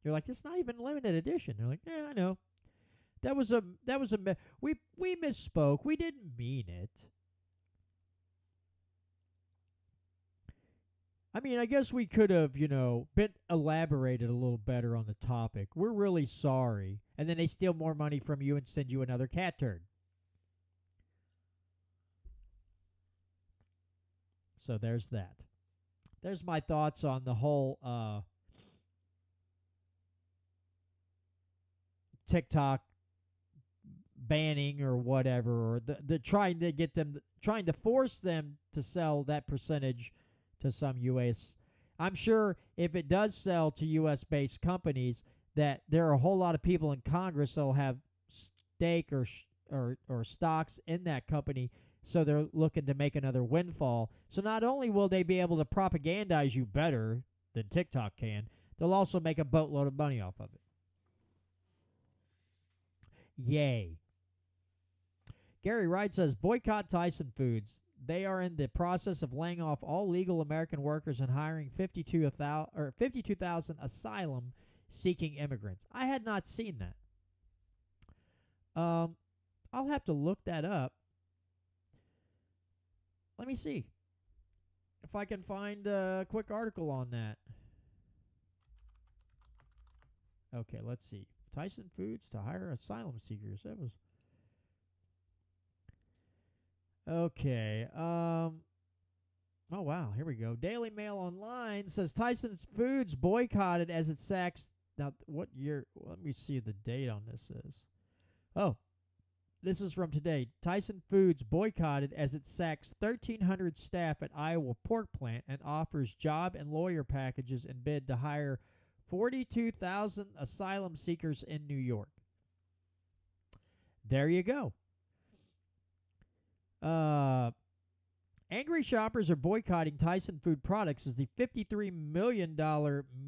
Speaker 1: You're like, it's not even limited edition. They're like, yeah, I know. We misspoke. We didn't mean it. I mean, I guess we could have, been elaborated a little better on the topic. We're really sorry. And then they steal more money from you and send you another cat turd. So there's that. There's my thoughts on the whole TikTok banning or whatever, or the trying to force them to sell that percentage to some U.S. I'm sure if it does sell to U.S. based companies, that there are a whole lot of people in Congress that'll have stake or stocks in that company, so they're looking to make another windfall. So not only will they be able to propagandize you better than TikTok can, they'll also make a boatload of money off of it. Yay. Gary Wright says, boycott Tyson Foods. They are in the process of laying off all legal American workers and hiring 52,000 asylum-seeking immigrants. I had not seen that. I'll have to look that up. Let me see if I can find a quick article on that. Okay, let's see. Tyson Foods to hire asylum seekers. That was... Okay. Oh, wow. Here we go. Daily Mail Online says Tyson Foods boycotted as it sacks. Now, what year? Let me see the date on this is. Oh, this is from today. Tyson Foods boycotted as it sacks 1,300 staff at Iowa pork plant and offers job and lawyer packages in bid to hire 42,000 asylum seekers in New York. There you go. Angry shoppers are boycotting Tyson Food Products as the $53 million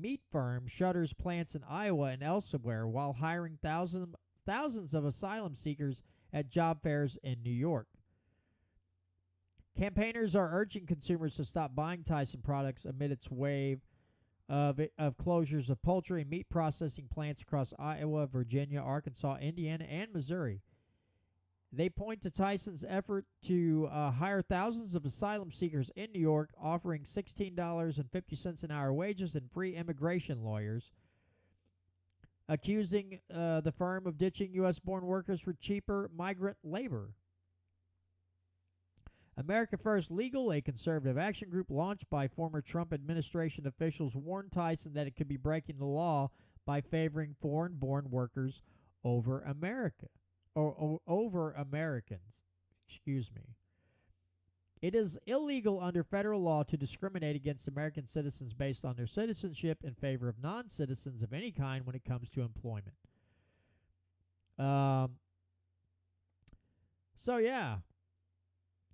Speaker 1: meat firm shutters plants in Iowa and elsewhere while hiring thousands of asylum seekers at job fairs in New York. Campaigners are urging consumers to stop buying Tyson products amid its wave of closures of poultry and meat processing plants across Iowa, Virginia, Arkansas, Indiana, and Missouri. They point to Tyson's effort to hire thousands of asylum seekers in New York, offering $16.50 an hour wages and free immigration lawyers, accusing the firm of ditching U.S.-born workers for cheaper migrant labor. America First Legal, a conservative action group launched by former Trump administration officials, warned Tyson that it could be breaking the law by favoring foreign-born workers over America. Or over Americans, excuse me. It is illegal under federal law to discriminate against American citizens based on their citizenship in favor of non-citizens of any kind when it comes to employment.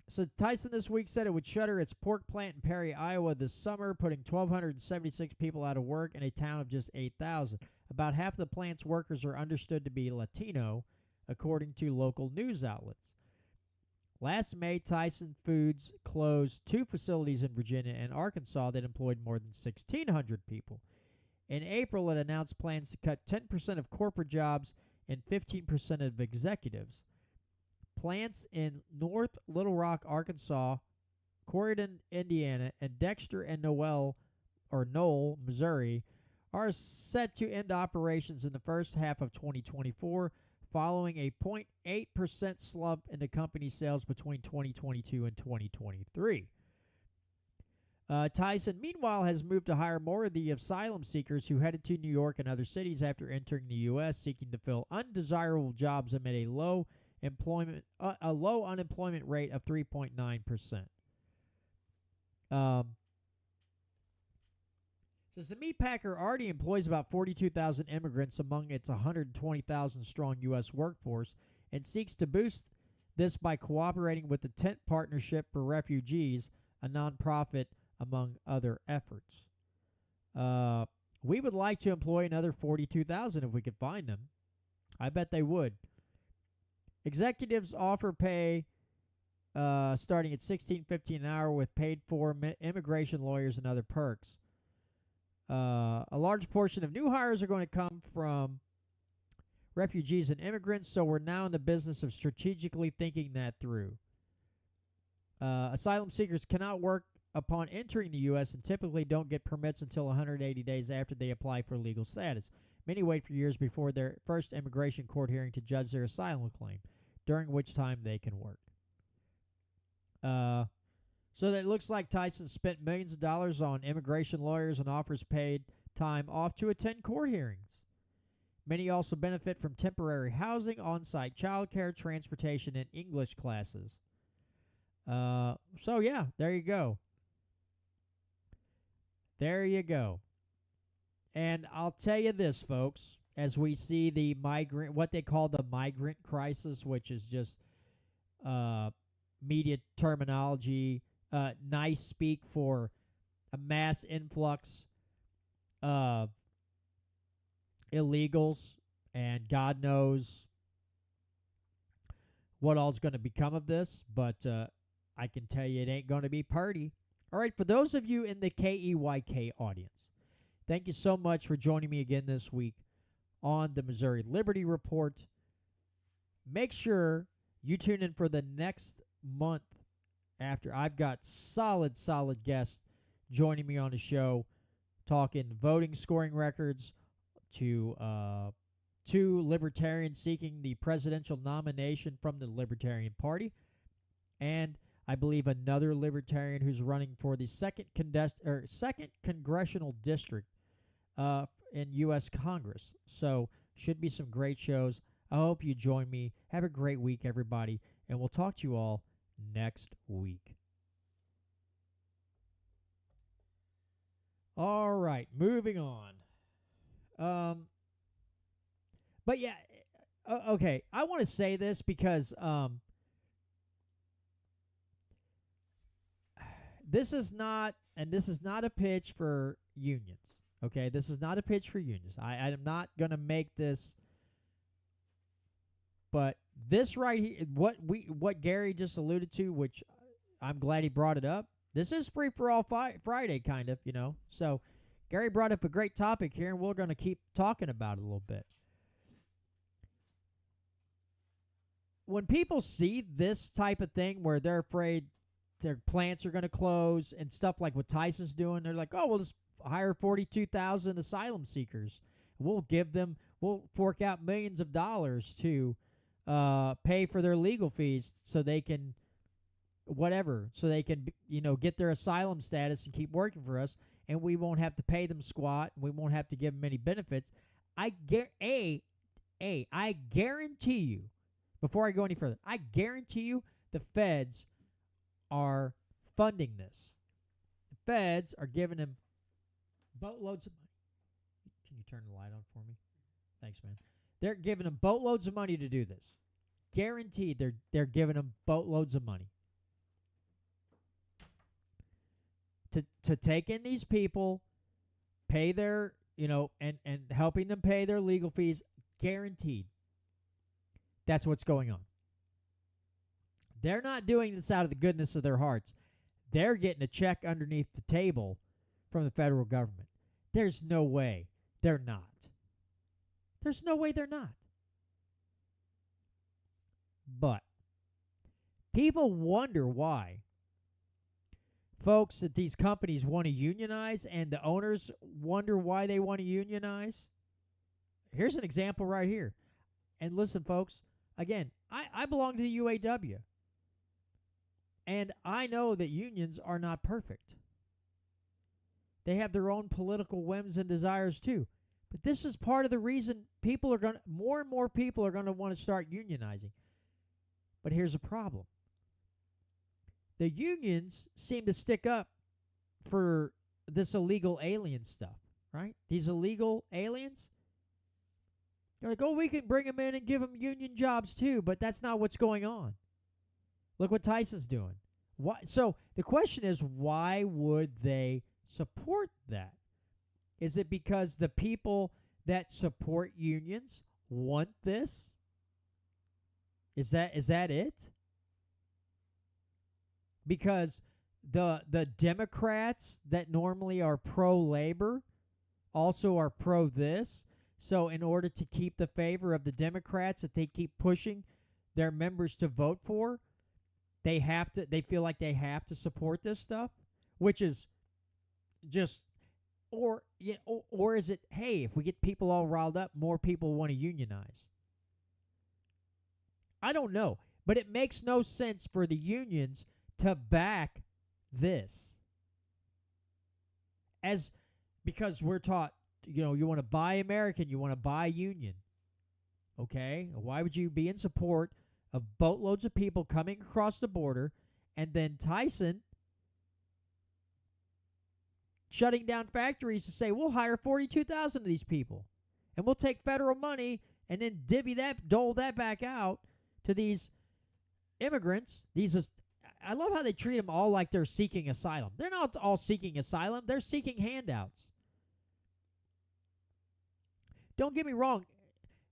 Speaker 1: So Tyson this week said it would shutter its pork plant in Perry, Iowa this summer, putting 1,276 people out of work in a town of just 8,000. About half of the plant's workers are understood to be Latino, according to local news outlets. Last May, Tyson Foods closed 2 facilities in Virginia and Arkansas that employed more than 1,600 people. In April, it announced plans to cut 10% of corporate jobs and 15% of executives. Plants in North Little Rock, Arkansas, Corydon, Indiana, and Dexter and Knoll, Missouri, are set to end operations in the first half of 2024, following a 0.8% slump in the company's sales between 2022 and 2023. Tyson, meanwhile, has moved to hire more of the asylum seekers who headed to New York and other cities after entering the U.S., seeking to fill undesirable jobs amid a low unemployment rate of 3.9%. Says the meat packer already employs about 42,000 immigrants among its 120,000-strong U.S. workforce and seeks to boost this by cooperating with the Tent Partnership for Refugees, a nonprofit, among other efforts. We would like to employ another 42,000 if we could find them. I bet they would. Executives offer pay starting at $16.50 an hour with paid-for immigration lawyers and other perks. A large portion of new hires are going to come from refugees and immigrants, so we're now in the business of strategically thinking that through. Asylum seekers cannot work upon entering the U.S. and typically don't get permits until 180 days after they apply for legal status. Many wait for years before their first immigration court hearing to judge their asylum claim, during which time they can work. So it looks like Tyson spent millions of dollars on immigration lawyers and offers paid time off to attend court hearings. Many also benefit from temporary housing, on-site childcare, transportation, and English classes. So yeah, there you go. There you go. And I'll tell you this, folks, as we see the what they call the migrant crisis, which is just media terminology, nice speak for a mass influx of illegals, and God knows what all's going to become of this, but I can tell you it ain't going to be pretty. All right, for those of you in the KEYK audience, thank you so much for joining me again this week on the Missouri Liberty Report. Make sure you tune in for the next month after. I've got solid guests joining me on the show, talking voting scoring records to two libertarians seeking the presidential nomination from the Libertarian Party, and I believe another libertarian who's running for the second congressional district in U.S. Congress. So should be some great shows. I hope you join me. Have a great week, everybody, and we'll talk to you all next week. All right, moving on. But yeah, okay. I want to say this because this is not a pitch for unions. Okay, this is not a pitch for unions. I am not gonna make this. But this right here, what Gary just alluded to, which I'm glad he brought it up. This is Free for All Friday, kind of, So Gary brought up a great topic here, and we're going to keep talking about it a little bit. When people see this type of thing where they're afraid their plants are going to close and stuff like what Tyson's doing, they're like, oh, we'll just hire 42,000 asylum seekers. We'll fork out millions of dollars to pay for their legal fees so they can get their asylum status and keep working for us, and we won't have to pay them squat, and we won't have to give them any benefits. I guarantee you, before I go any further, I guarantee you the feds are funding this. The feds are giving them boatloads of money. Can you turn the light on for me? Thanks, man. They're giving them boatloads of money to do this. Guaranteed they're giving them boatloads of money. To take in these people, pay their, and helping them pay their legal fees, guaranteed. That's what's going on. They're not doing this out of the goodness of their hearts. They're getting a check underneath the table from the federal government. There's no way they're not. There's no way they're not. But people wonder why, folks, that these companies want to unionize, and the owners wonder why they want to unionize. Here's an example right here. And listen, folks, again, I belong to the UAW. And I know that unions are not perfect. They have their own political whims and desires too. But this is part of the reason more and more people are going to want to start unionizing. But here's a problem. The unions seem to stick up for this illegal alien stuff, right? These illegal aliens. They're like, oh, we can bring them in and give them union jobs too, but that's not what's going on. Look what Tyson's doing. Why? So the question is, why would they support that? Is it because the people that support unions want this? Is that it? because the Democrats that normally are pro-labor also are pro this. So in order to keep the favor of the Democrats that they keep pushing their members to vote for, they feel like they have to support this stuff, which is just or is it, hey, if we get people all riled up, more people want to unionize? I don't know, but it makes no sense for the unions to back this. Because we're taught, you want to buy American, you want to buy union. Okay? Why would you be in support of boatloads of people coming across the border and then Tyson shutting down factories to say, we'll hire 42,000 of these people and we'll take federal money and then dole that back out to these immigrants. I love how they treat them all like they're seeking asylum. They're not all seeking asylum. They're seeking handouts. Don't get me wrong.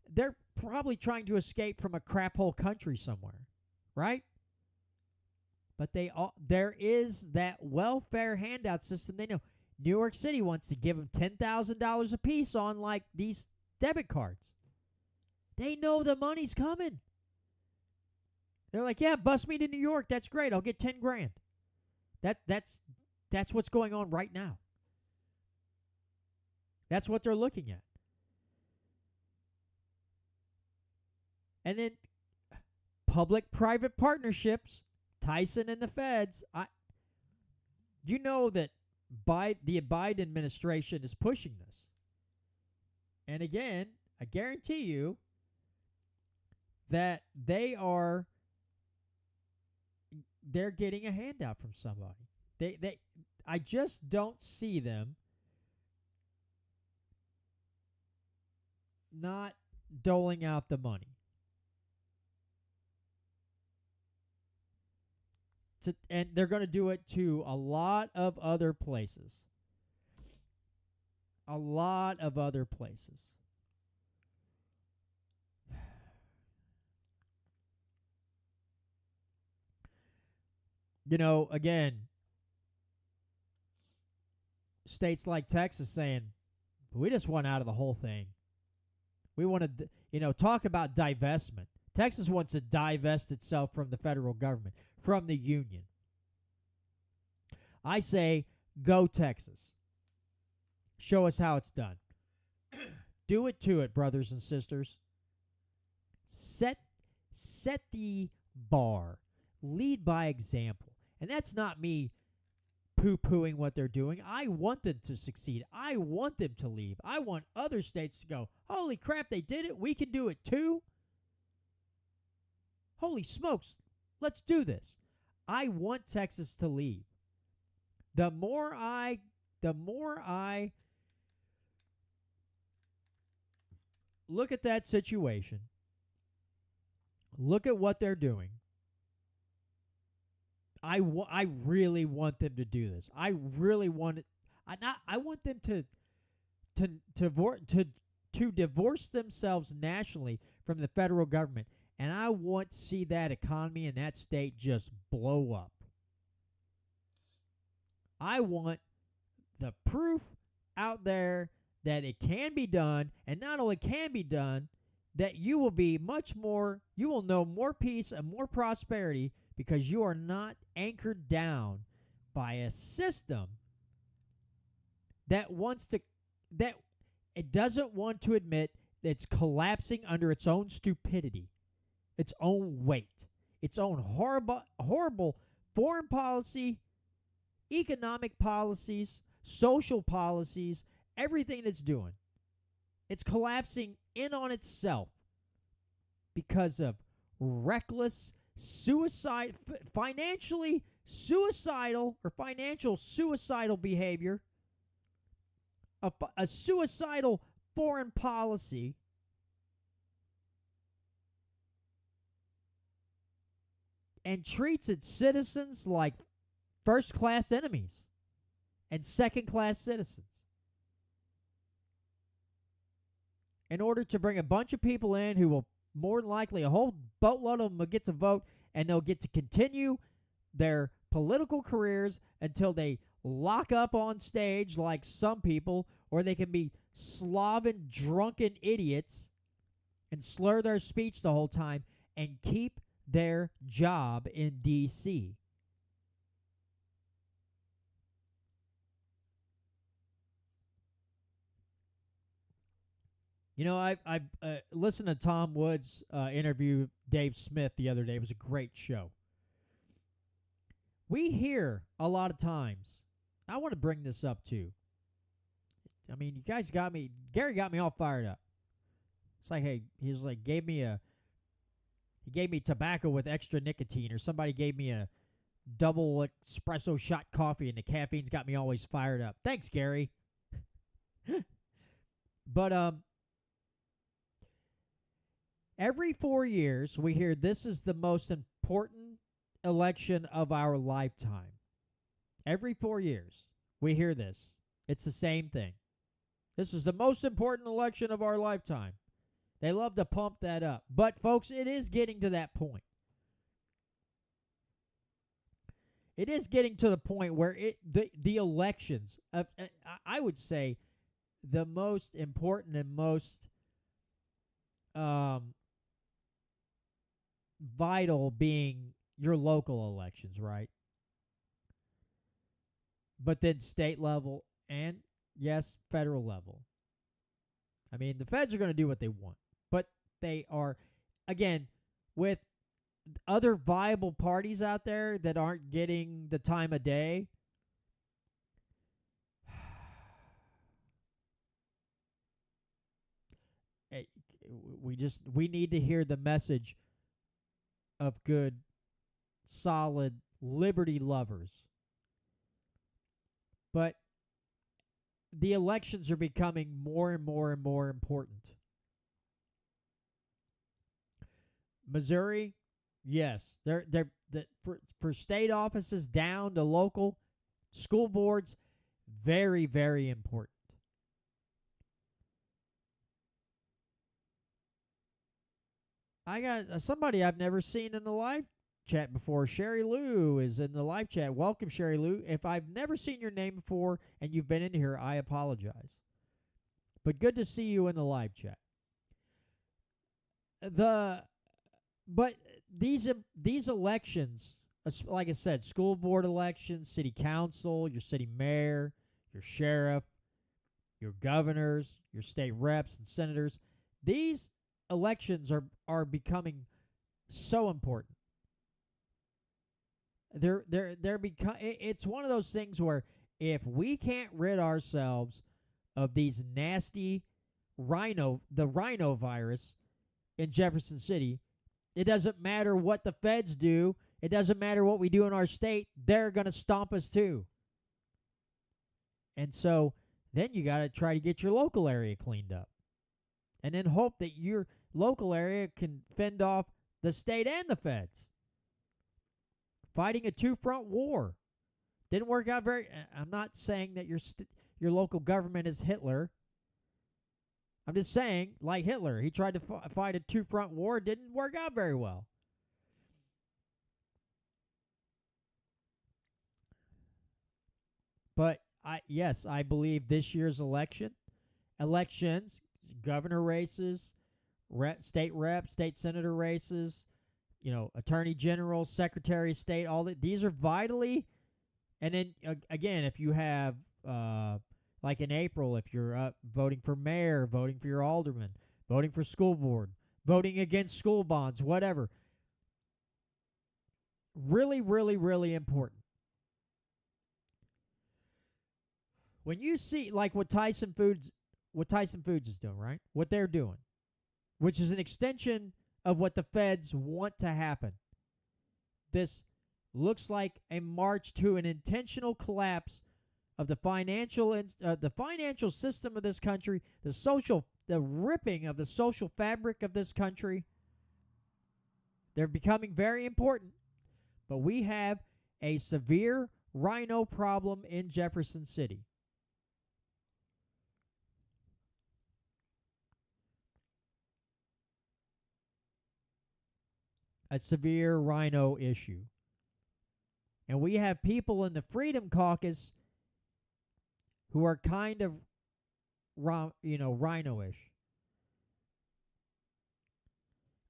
Speaker 1: They're probably trying to escape from a crap hole country somewhere, right? But there is that welfare handout system. They know New York City wants to give them $10,000 a piece on like these debit cards. They know the money's coming. They're like, yeah, bus me to New York. That's great. I'll get 10 grand. That's what's going on right now. That's what they're looking at. And then public-private partnerships, Tyson and the feds. You know that the Biden administration is pushing this. And again, I guarantee you that they're getting a handout from somebody. I just don't see them not doling out the money. And they're going to do it to a lot of other places. A lot of other places. Again, states like Texas saying, we just want out of the whole thing. We want to, talk about divestment. Texas wants to divest itself from the federal government, from the union. I say, go Texas. Show us how it's done. Do it to it, brothers and sisters. Set the bar. Lead by example. And that's not me poo-pooing what they're doing. I want them to succeed. I want them to leave. I want other states to go, holy crap, they did it. We can do it too. Holy smokes, let's do this. I want Texas to leave. The more I look at that situation, look at what they're doing, I really want them to do this. I really want it. I want them to divorce themselves nationally from the federal government, and I want to see that economy in that state just blow up. I want the proof out there that it can be done, and not only can be done, that you will know more peace and more prosperity because you are not anchored down by a system that it doesn't want to admit that it's collapsing under its own stupidity, its own weight, its own horrible foreign policy, economic policies, social policies, everything it's doing. It's collapsing in on itself because of reckless financially suicidal or financial suicidal behavior, a suicidal foreign policy, and treats its citizens like first-class enemies and second-class citizens. In order to bring a bunch of people in who will more than likely, a whole boatload of them will get to vote, and they'll get to continue their political careers until they lock up on stage like some people, or they can be sloven, drunken idiots and slur their speech the whole time and keep their job in D.C. You know, I listened to Tom Woods interview Dave Smith the other day. It was a great show. We hear a lot of times, I want to bring this up too. I mean, you guys got me, Gary got me all fired up. It's like, hey, he gave me tobacco with extra nicotine, or somebody gave me a double espresso shot coffee and the caffeine's got me always fired up. Thanks, Gary. But every 4 years, we hear this is the most important election of our lifetime. Every 4 years, we hear this. It's the same thing. This is the most important election of our lifetime. They love to pump that up. But, folks, it is getting to that point. It is getting to the point where the elections, I would say, the most important and most vital being your local elections, right? But then state level and, yes, federal level. I mean, the feds are going to do what they want, but they are, again, with other viable parties out there that aren't getting the time of day. We need to hear the message of good, solid liberty lovers. But the elections are becoming more and more and more important. Missouri, yes, for state offices down to local school boards, very, very important. I got somebody I've never seen in the live chat before. Sherry Lou is in the live chat. Welcome, Sherry Lou. If I've never seen your name before and you've been in here, I apologize. But good to see you in the live chat. But these elections, like I said, school board elections, city council, your city mayor, your sheriff, your governors, your state reps and senators, these elections are becoming so important. It's one of those things where if we can't rid ourselves of these nasty the rhino virus in Jefferson City, it doesn't matter what the feds do. It doesn't matter what we do in our state. They're going to stomp us too. And so then you got to try to get your local area cleaned up. And then hope that your local area can fend off the state and the feds. Fighting a two-front war. Didn't work out very... I'm not saying that your local government is Hitler. I'm just saying, like Hitler, he tried to fight a two-front war. It didn't work out very well. But, I believe this year's elections, governor races, state reps, state senator races, attorney general, secretary of state, all that. These are vitally, and then again, if you have, like in April, if you're voting for mayor, voting for your alderman, voting for school board, voting against school bonds, whatever. Really, really, really important. When you see like what Tyson Foods is doing, right? What they're doing, which is an extension of what the feds want to happen. This looks like a march to an intentional collapse of the financial system of this country, the ripping of the social fabric of this country. They're becoming very important, but we have a severe rhino problem in Jefferson City. A severe rhino issue. And we have people in the Freedom Caucus who are kind of, rhino-ish.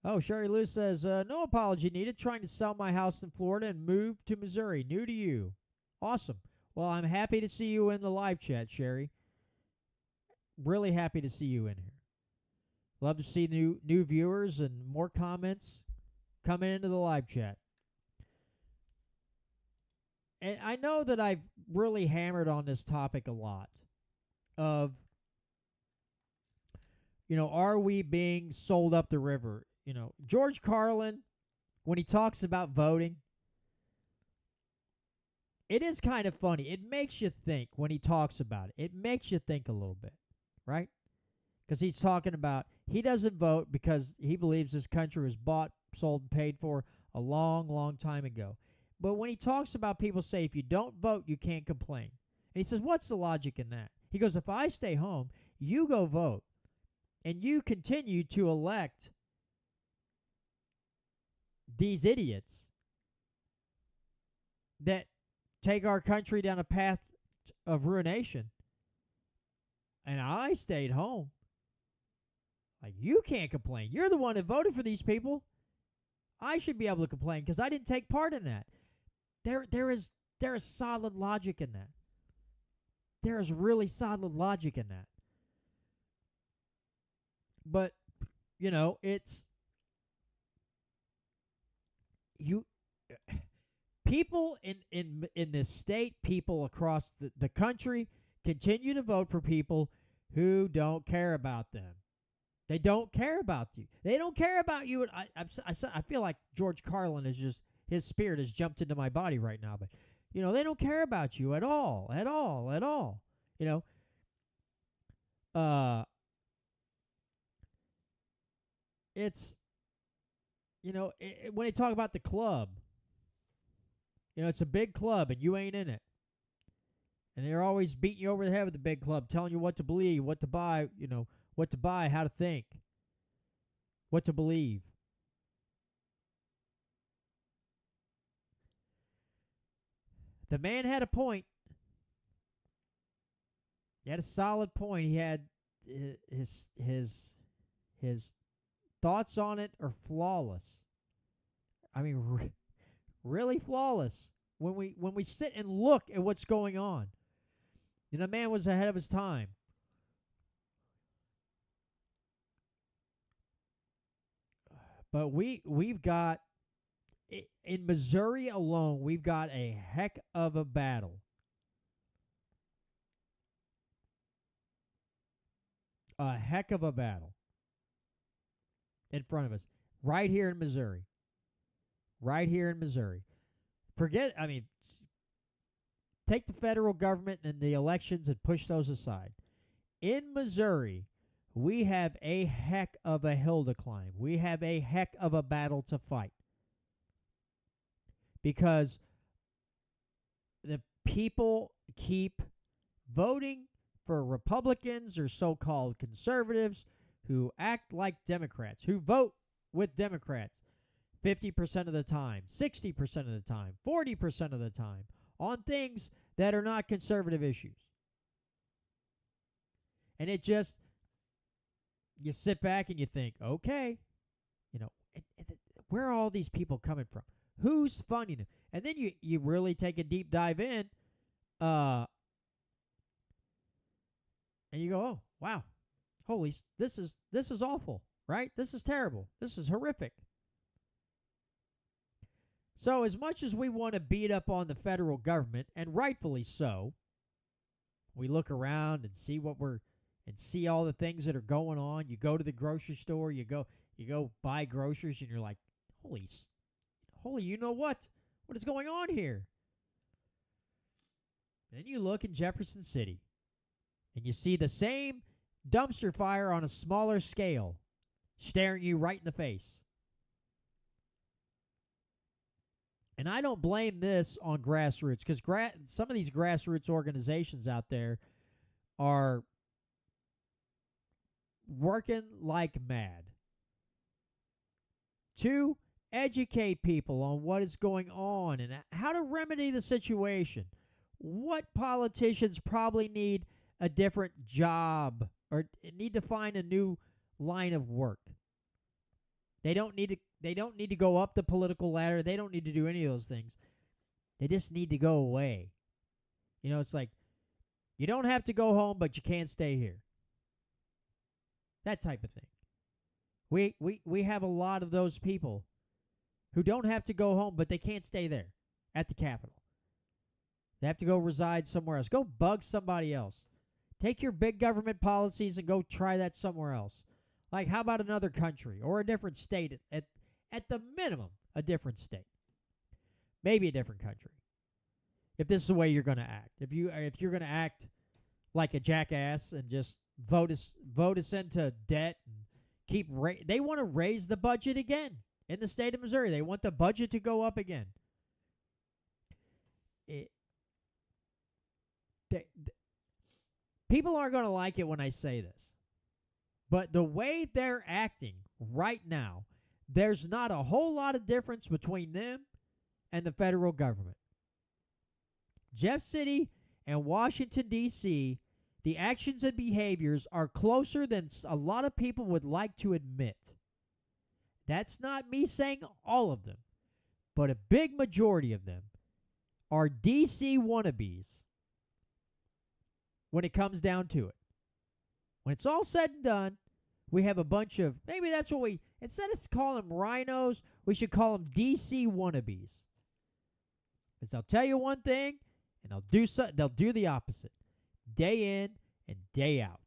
Speaker 1: Oh, Sherry Lou says, no apology needed. Trying to sell my house in Florida and move to Missouri. New to you. Awesome. Well, I'm happy to see you in the live chat, Sherry. Really happy to see you in here. Love to see new viewers and more comments coming into the live chat. And I know that I've really hammered on this topic a lot of, are we being sold up the river? George Carlin, when he talks about voting, it is kind of funny. It makes you think when he talks about it. It makes you think a little bit, right? Because he's talking about he doesn't vote because he believes this country was bought, sold, and paid for a long, long time ago. But when he talks about people say, if you don't vote, you can't complain. And he says, what's the logic in that? He goes, if I stay home, you go vote, and you continue to elect these idiots that take our country down a path of ruination, and I stayed home, like, you can't complain. You're the one that voted for these people. I should be able to complain because I didn't take part in that. There is solid logic in that. There is really solid logic in that. But, it's people in this state, people across the country continue to vote for people who don't care about them. They don't care about you. They don't care about you. I feel like George Carlin is just, his spirit has jumped into my body right now. But, they don't care about you at all, at all, at all. It's, when they talk about the club, it's a big club and you ain't in it. And they're always beating you over the head with the big club, telling you what to believe, what to buy, what to buy, how to think, what to believe. The man had a point. He had a solid point. He had his thoughts on it are flawless. I mean, really flawless. When we sit and look at what's going on, the man was ahead of his time. But we've got, in Missouri alone, we've got a heck of a battle. A heck of a battle in front of us. Right here in Missouri. Right here in Missouri. Take the federal government and the elections and push those aside. In Missouri, we have a heck of a hill to climb. We have a heck of a battle to fight. Because the people keep voting for Republicans or so-called conservatives who act like Democrats, who vote with Democrats 50% of the time, 60% of the time, 40% of the time on things that are not conservative issues. And it just, you sit back and you think, okay, where are all these people coming from? Who's funding them? And then you really take a deep dive in, and you go, oh, wow, this is awful, right? This is terrible. This is horrific. So as much as we want to beat up on the federal government, and rightfully so, we look around and see all the things that are going on. You go to the grocery store, you go buy groceries, and you're like, holy, you know what? What is going on here? Then you look in Jefferson City, and you see the same dumpster fire on a smaller scale, staring you right in the face. And I don't blame this on grassroots, because some of these grassroots organizations out there are working like mad to educate people on what is going on and how to remedy the situation. What politicians probably need a different job or need to find a new line of work. They don't need to go up the political ladder. They don't need to do any of those things. They just need to go away. It's like you don't have to go home, but you can't stay here. That type of thing. We have a lot of those people who don't have to go home, but they can't stay there at the Capitol. They have to go reside somewhere else. Go bug somebody else. Take your big government policies and go try that somewhere else. Like, how about another country or a different state? At the minimum, a different state. Maybe a different country. If this is the way you're going to act. If you're going to act like a jackass and just vote us into debt and they want to raise the budget again in the state of Missouri. They want the budget to go up again. People aren't going to like it when I say this. But the way they're acting right now, there's not a whole lot of difference between them and the federal government. Jeff City and Washington, D.C., the actions and behaviors are closer than a lot of people would like to admit. That's not me saying all of them, but a big majority of them are D.C. wannabes when it comes down to it. When it's all said and done, we have a bunch of, maybe that's what instead of calling them rhinos, we should call them D.C. wannabes. Because they'll tell you one thing, and they'll do the opposite. Day in and day out.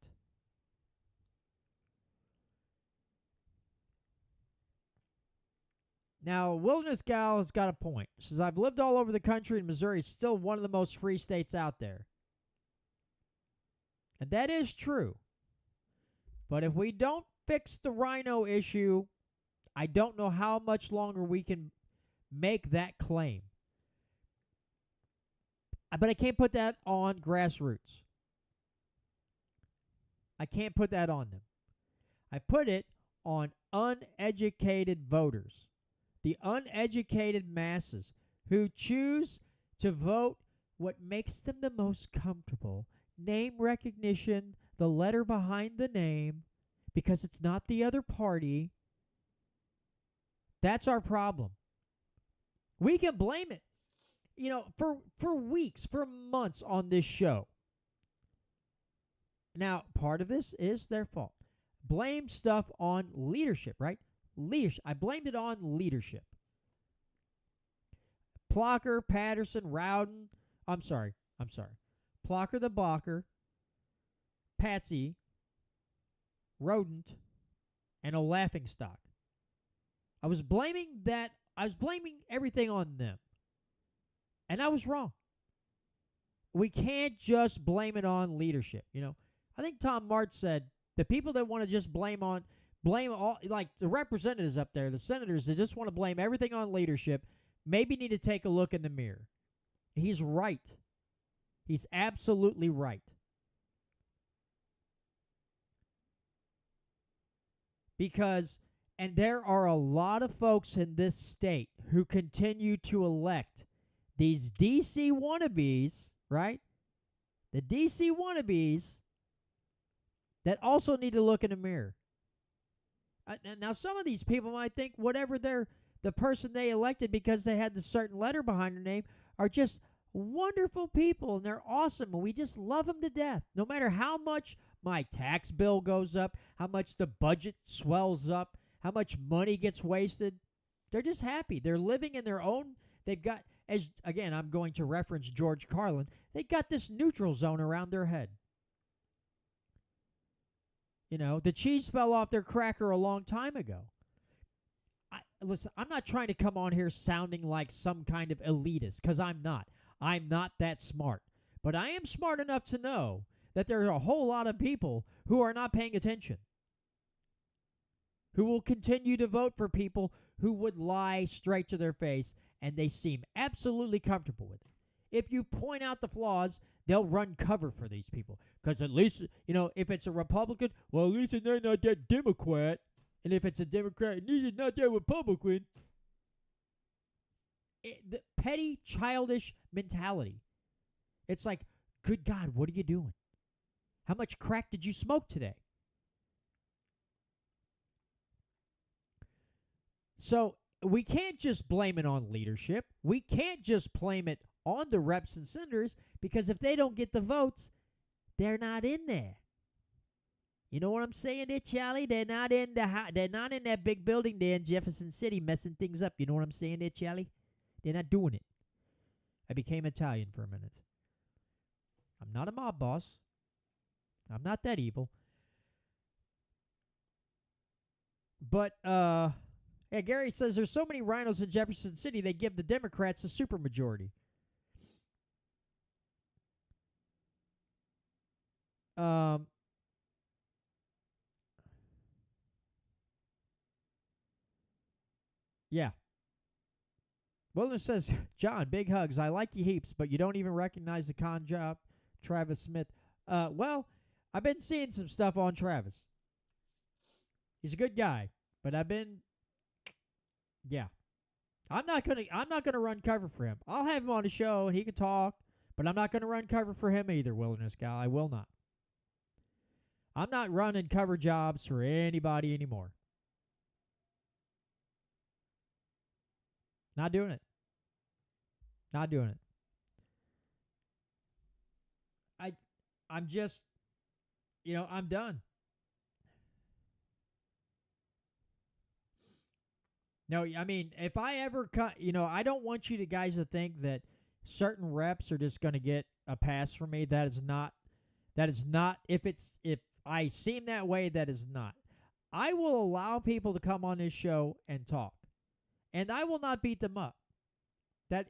Speaker 1: Now, Wilderness Gal has got a point. She says, I've lived all over the country, and Missouri is still one of the most free states out there. And that is true. But if we don't fix the rhino issue, I don't know how much longer we can make that claim. But I can't put that on grassroots. I can't put that on them. I put it on uneducated voters. The uneducated masses who choose to vote what makes them the most comfortable. Name recognition, the letter behind the name, because it's not the other party. That's our problem. We can blame it, for weeks, for months on this show. Now, part of this is their fault. Blame stuff on leadership, right? Leadership. I blamed it on leadership. Plocker, Patterson, Rowden. I'm sorry. Plocker the Blocker, Patsy, Rodent, and a Laughingstock. I was blaming everything on them. And I was wrong. We can't just blame it on leadership, I think Tom Martz said the people that want to just blame all, like the representatives up there, the senators that just want to blame everything on leadership, maybe need to take a look in the mirror. He's right. He's absolutely right. And there are a lot of folks in this state who continue to elect these D.C. wannabes, right? The D.C. wannabes that also need to look in the mirror. Now, some of these people might think whatever the person they elected because they had the certain letter behind their name are just wonderful people, and they're awesome, and we just love them to death. No matter how much my tax bill goes up, how much the budget swells up, how much money gets wasted, they're just happy. They're living in their own, they've got, again, I'm going to reference George Carlin, they got this neutral zone around their head. The cheese fell off their cracker a long time ago. Listen, I'm not trying to come on here sounding like some kind of elitist, because I'm not. I'm not that smart. But I am smart enough to know that there are a whole lot of people who are not paying attention, who will continue to vote for people who would lie straight to their face, and they seem absolutely comfortable with it. If you point out the flaws, they'll run cover for these people. Because at least, if it's a Republican, well, at least they're not that Democrat. And if it's a Democrat, at least it's not that Republican. the petty, childish mentality. It's like, good God, what are you doing? How much crack did you smoke today? So we can't just blame it on leadership. We can't just blame it on the reps and senators, because if they don't get the votes, they're not in there. You know what I'm saying there, Charlie? They're not in they're not in that big building there in Jefferson City messing things up. You know what I'm saying there, Charlie? They're not doing it. I became Italian for a minute. I'm not a mob boss. I'm not that evil. But yeah, Gary says there's so many rhinos in Jefferson City, they give the Democrats a supermajority. Yeah. Wilderness says, John, big hugs. I like you heaps, but you don't even recognize the con job, Travis Smith. Well, I've been seeing some stuff on Travis. He's a good guy, but yeah. I'm not gonna run cover for him. I'll have him on the show and he can talk, but I'm not gonna run cover for him either, Wilderness Gal. I will not. I'm not running cover jobs for anybody anymore. Not doing it. Not doing it. I'm just, I'm done. No, I mean, if I ever cut, I don't want you guys to think that certain reps are just going to get a pass from me. That is not, if I seem that way, that is not. I will allow people to come on this show and talk, and I will not beat them up.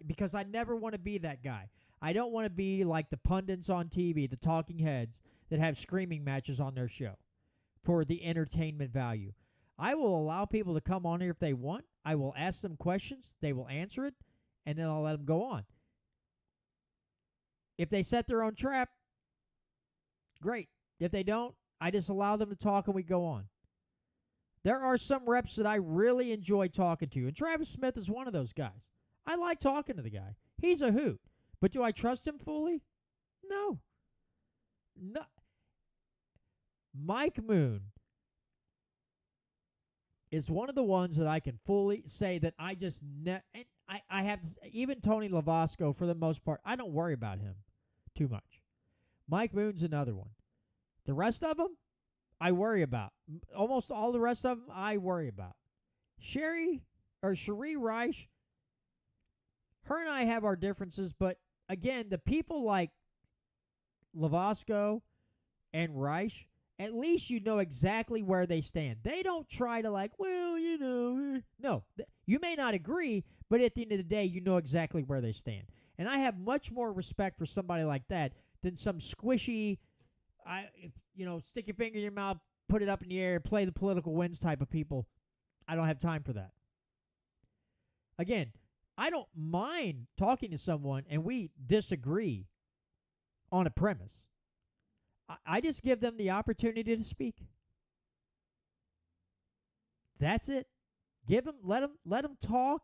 Speaker 1: Because I never want to be that guy. I don't want to be like the pundits on TV, the talking heads that have screaming matches on their show for the entertainment value. I will allow people to come on here if they want. I will ask them questions. They will answer it, and then I'll let them go on. If they set their own trap, great. If they don't, I just allow them to talk and we go on. There are some reps that I really enjoy talking to, and Travis Smith is one of those guys. I like talking to the guy. He's a hoot. But do I trust him fully? No. Mike Moon is one of the ones that I can fully say that I just I have, even Tony Lavasco, for the most part, I don't worry about him too much. Mike Moon's another one. The rest of them, I worry about. Almost all the rest of them, I worry about. Cherie Reich, her and I have our differences, but again, the people like Lavasco and Reich, at least you know exactly where they stand. They don't try to no. You may not agree, but at the end of the day, you know exactly where they stand. And I have much more respect for somebody like that than some squishy, stick your finger in your mouth, put it up in the air, play the political wins type of people. I don't have time for that. Again, I don't mind talking to someone and we disagree on a premise. I just give them the opportunity to speak. That's it. Let them talk.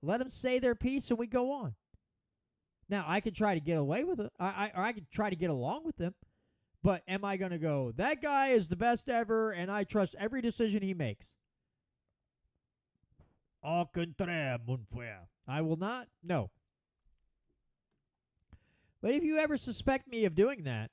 Speaker 1: Let them say their piece and we go on. Now, I can try to get away with it. I can try to get along with them. But am I going to go, that guy is the best ever and I trust every decision he makes? Au contraire, mon frère. I will not. No. But if you ever suspect me of doing that,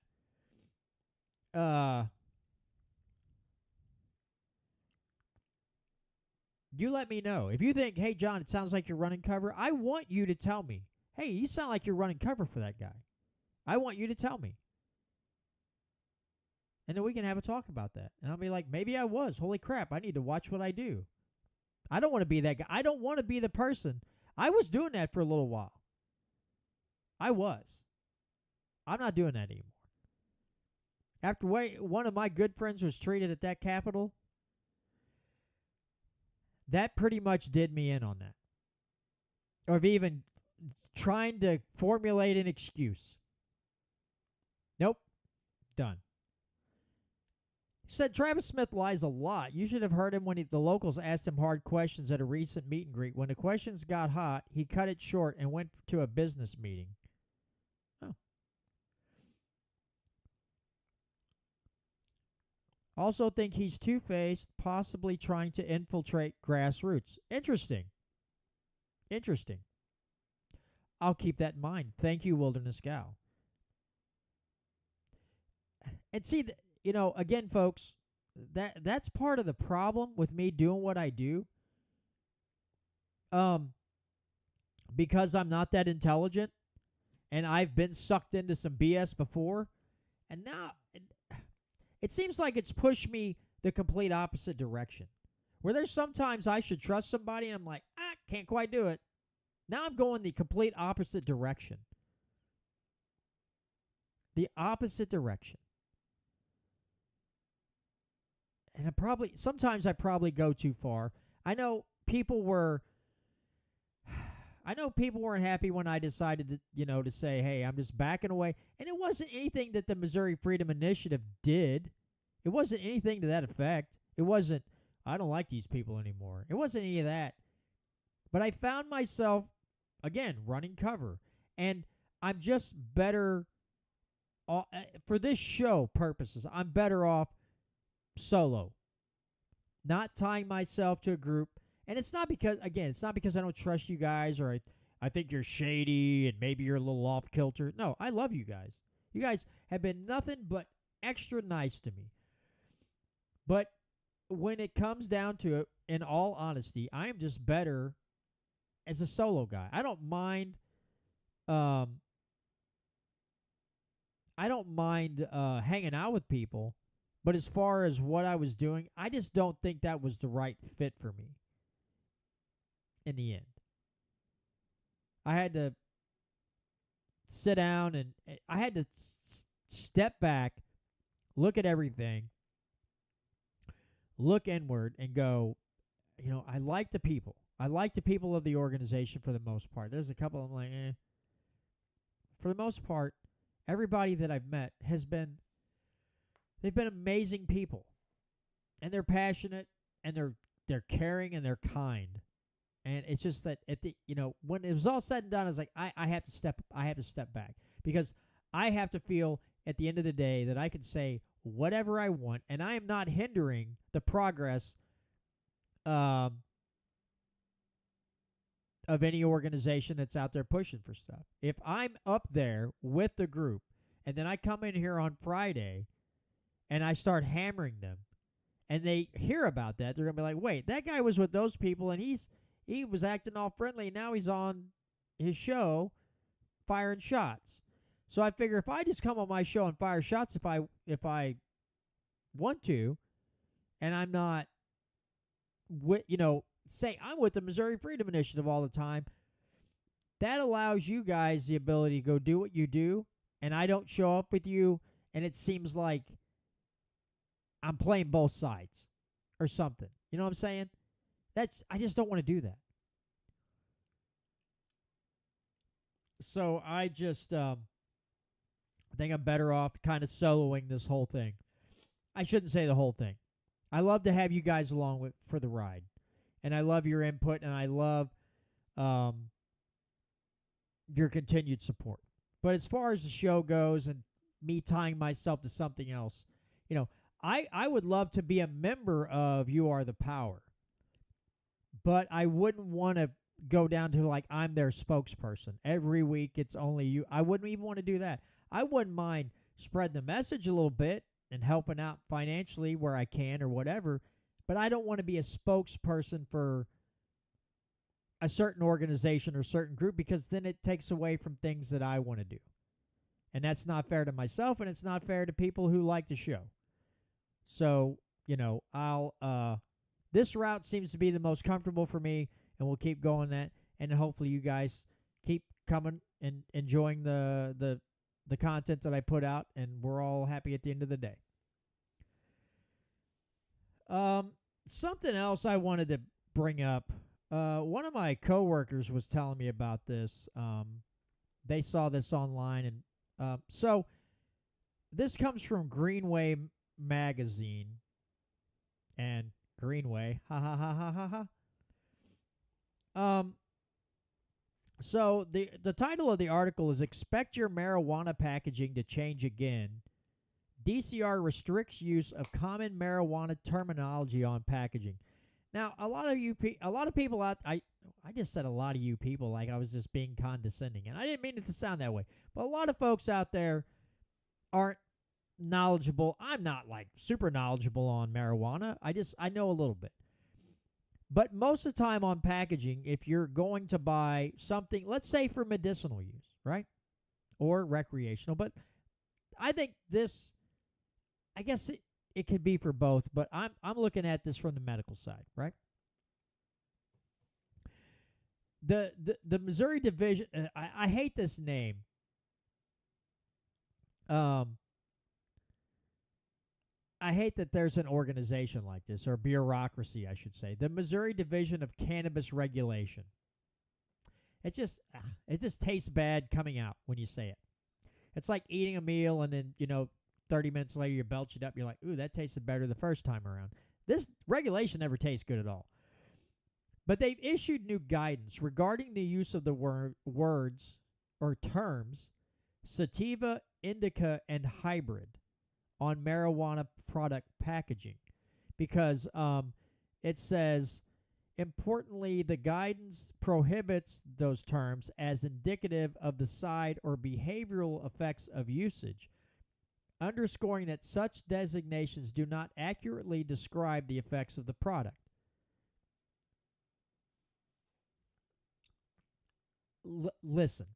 Speaker 1: you let me know. If you think, hey, John, it sounds like you're running cover, I want you to tell me, hey, you sound like you're running cover for that guy. I want you to tell me. And then we can have a talk about that. And I'll be like, maybe I was. Holy crap, I need to watch what I do. I don't want to be that guy. I don't want to be the person. I was doing that for a little while. I was. I'm not doing that anymore. After one of my good friends was treated at that Capitol, that pretty much did me in on that. Or of even trying to formulate an excuse. Nope. Done. Said Travis Smith lies a lot. You should have heard him when the locals asked him hard questions at a recent meet and greet. When the questions got hot, he cut it short and went to a business meeting. Oh. Also think he's two-faced, possibly trying to infiltrate grassroots. Interesting. Interesting. I'll keep that in mind. Thank you, Wilderness Gal. And see, again, folks, that's part of the problem with me doing what I do. Because I'm not that intelligent, and I've been sucked into some BS before, and now it seems like it's pushed me the complete opposite direction. Where there's sometimes I should trust somebody, and I'm like, can't quite do it. Now I'm going the complete opposite direction. The opposite direction. And sometimes I probably go too far. I know people weren't happy when I decided to say, hey, I'm just backing away. And it wasn't anything that the Missouri Freedom Initiative did. It wasn't anything to that effect. It wasn't, I don't like these people anymore. It wasn't any of that. But I found myself, again, running cover. And I'm just better, for this show purposes, I'm better off solo, not tying myself to a group. And it's not because I don't trust you guys, or I think you're shady and maybe you're a little off kilter. No, I love you guys. You guys have been nothing but extra nice to me. But when it comes down to it, in all honesty, I am just better as a solo guy. I don't mind hanging out with people. But as far as what I was doing, I just don't think that was the right fit for me in the end. I had to sit down and I had to step back, look at everything, look inward and go, I like the people. I like the people of the organization for the most part. There's a couple I'm like, For the most part, everybody that I've met they've been amazing people, and they're passionate, and they're caring, and they're kind. And it's just that when it was all said and done, I was like, I have to step back, because I have to feel at the end of the day that I can say whatever I want, and I am not hindering the progress of any organization that's out there pushing for stuff. If I'm up there with the group, and then I come in here on Friday and I start hammering them, and they hear about that, they're going to be like, wait, that guy was with those people, and he was acting all friendly, and now he's on his show firing shots. So I figure if I just come on my show and fire shots if I want to, and I'm not say I'm with the Missouri Freedom Initiative all the time, that allows you guys the ability to go do what you do, and I don't show up with you, and it seems like I'm playing both sides or something. You know what I'm saying? I just don't want to do that. So I just I think I'm better off kind of soloing this whole thing. I shouldn't say the whole thing. I love to have you guys along for the ride. And I love your input, and I love your continued support. But as far as the show goes and me tying myself to something else, I would love to be a member of You Are the Power. But I wouldn't want to go down to like I'm their spokesperson. Every week it's only you. I wouldn't even want to do that. I wouldn't mind spreading the message a little bit and helping out financially where I can or whatever. But I don't want to be a spokesperson for a certain organization or certain group, because then it takes away from things that I want to do. And that's not fair to myself, and it's not fair to people who like the show. So, this route seems to be the most comfortable for me, and we'll keep going that. And hopefully you guys keep coming and enjoying the content that I put out, and we're all happy at the end of the day. Something else I wanted to bring up. One of my coworkers was telling me about this. They saw this online, and so this comes from Greenway Magazine, and Greenway. Ha ha ha ha ha ha. So the title of the article is "Expect Your Marijuana Packaging to Change Again. DCR restricts use of common marijuana terminology on packaging." Now, a lot of people out. I just said a lot of you people like I was just being condescending, and I didn't mean it to sound that way. But a lot of folks out there aren't knowledgeable. I'm not like super knowledgeable on marijuana. I know a little bit. But most of the time on packaging, if you're going to buy something, let's say for medicinal use, right? Or recreational, but I think this, I guess it could be for both, but I'm looking at this from the medical side, right? The Missouri Division, I hate this name. I hate that there's an organization like this, or bureaucracy, I should say. The Missouri Division of Cannabis Regulation. It just tastes bad coming out when you say it. It's like eating a meal and then, 30 minutes later you belch it up. You're like, ooh, that tasted better the first time around. This regulation never tastes good at all. But they've issued new guidance regarding the use of the words or terms sativa, indica, and hybrid on marijuana product packaging, because it says, importantly, the guidance prohibits those terms as indicative of the side or behavioral effects of usage, underscoring that such designations do not accurately describe the effects of the product. Listen,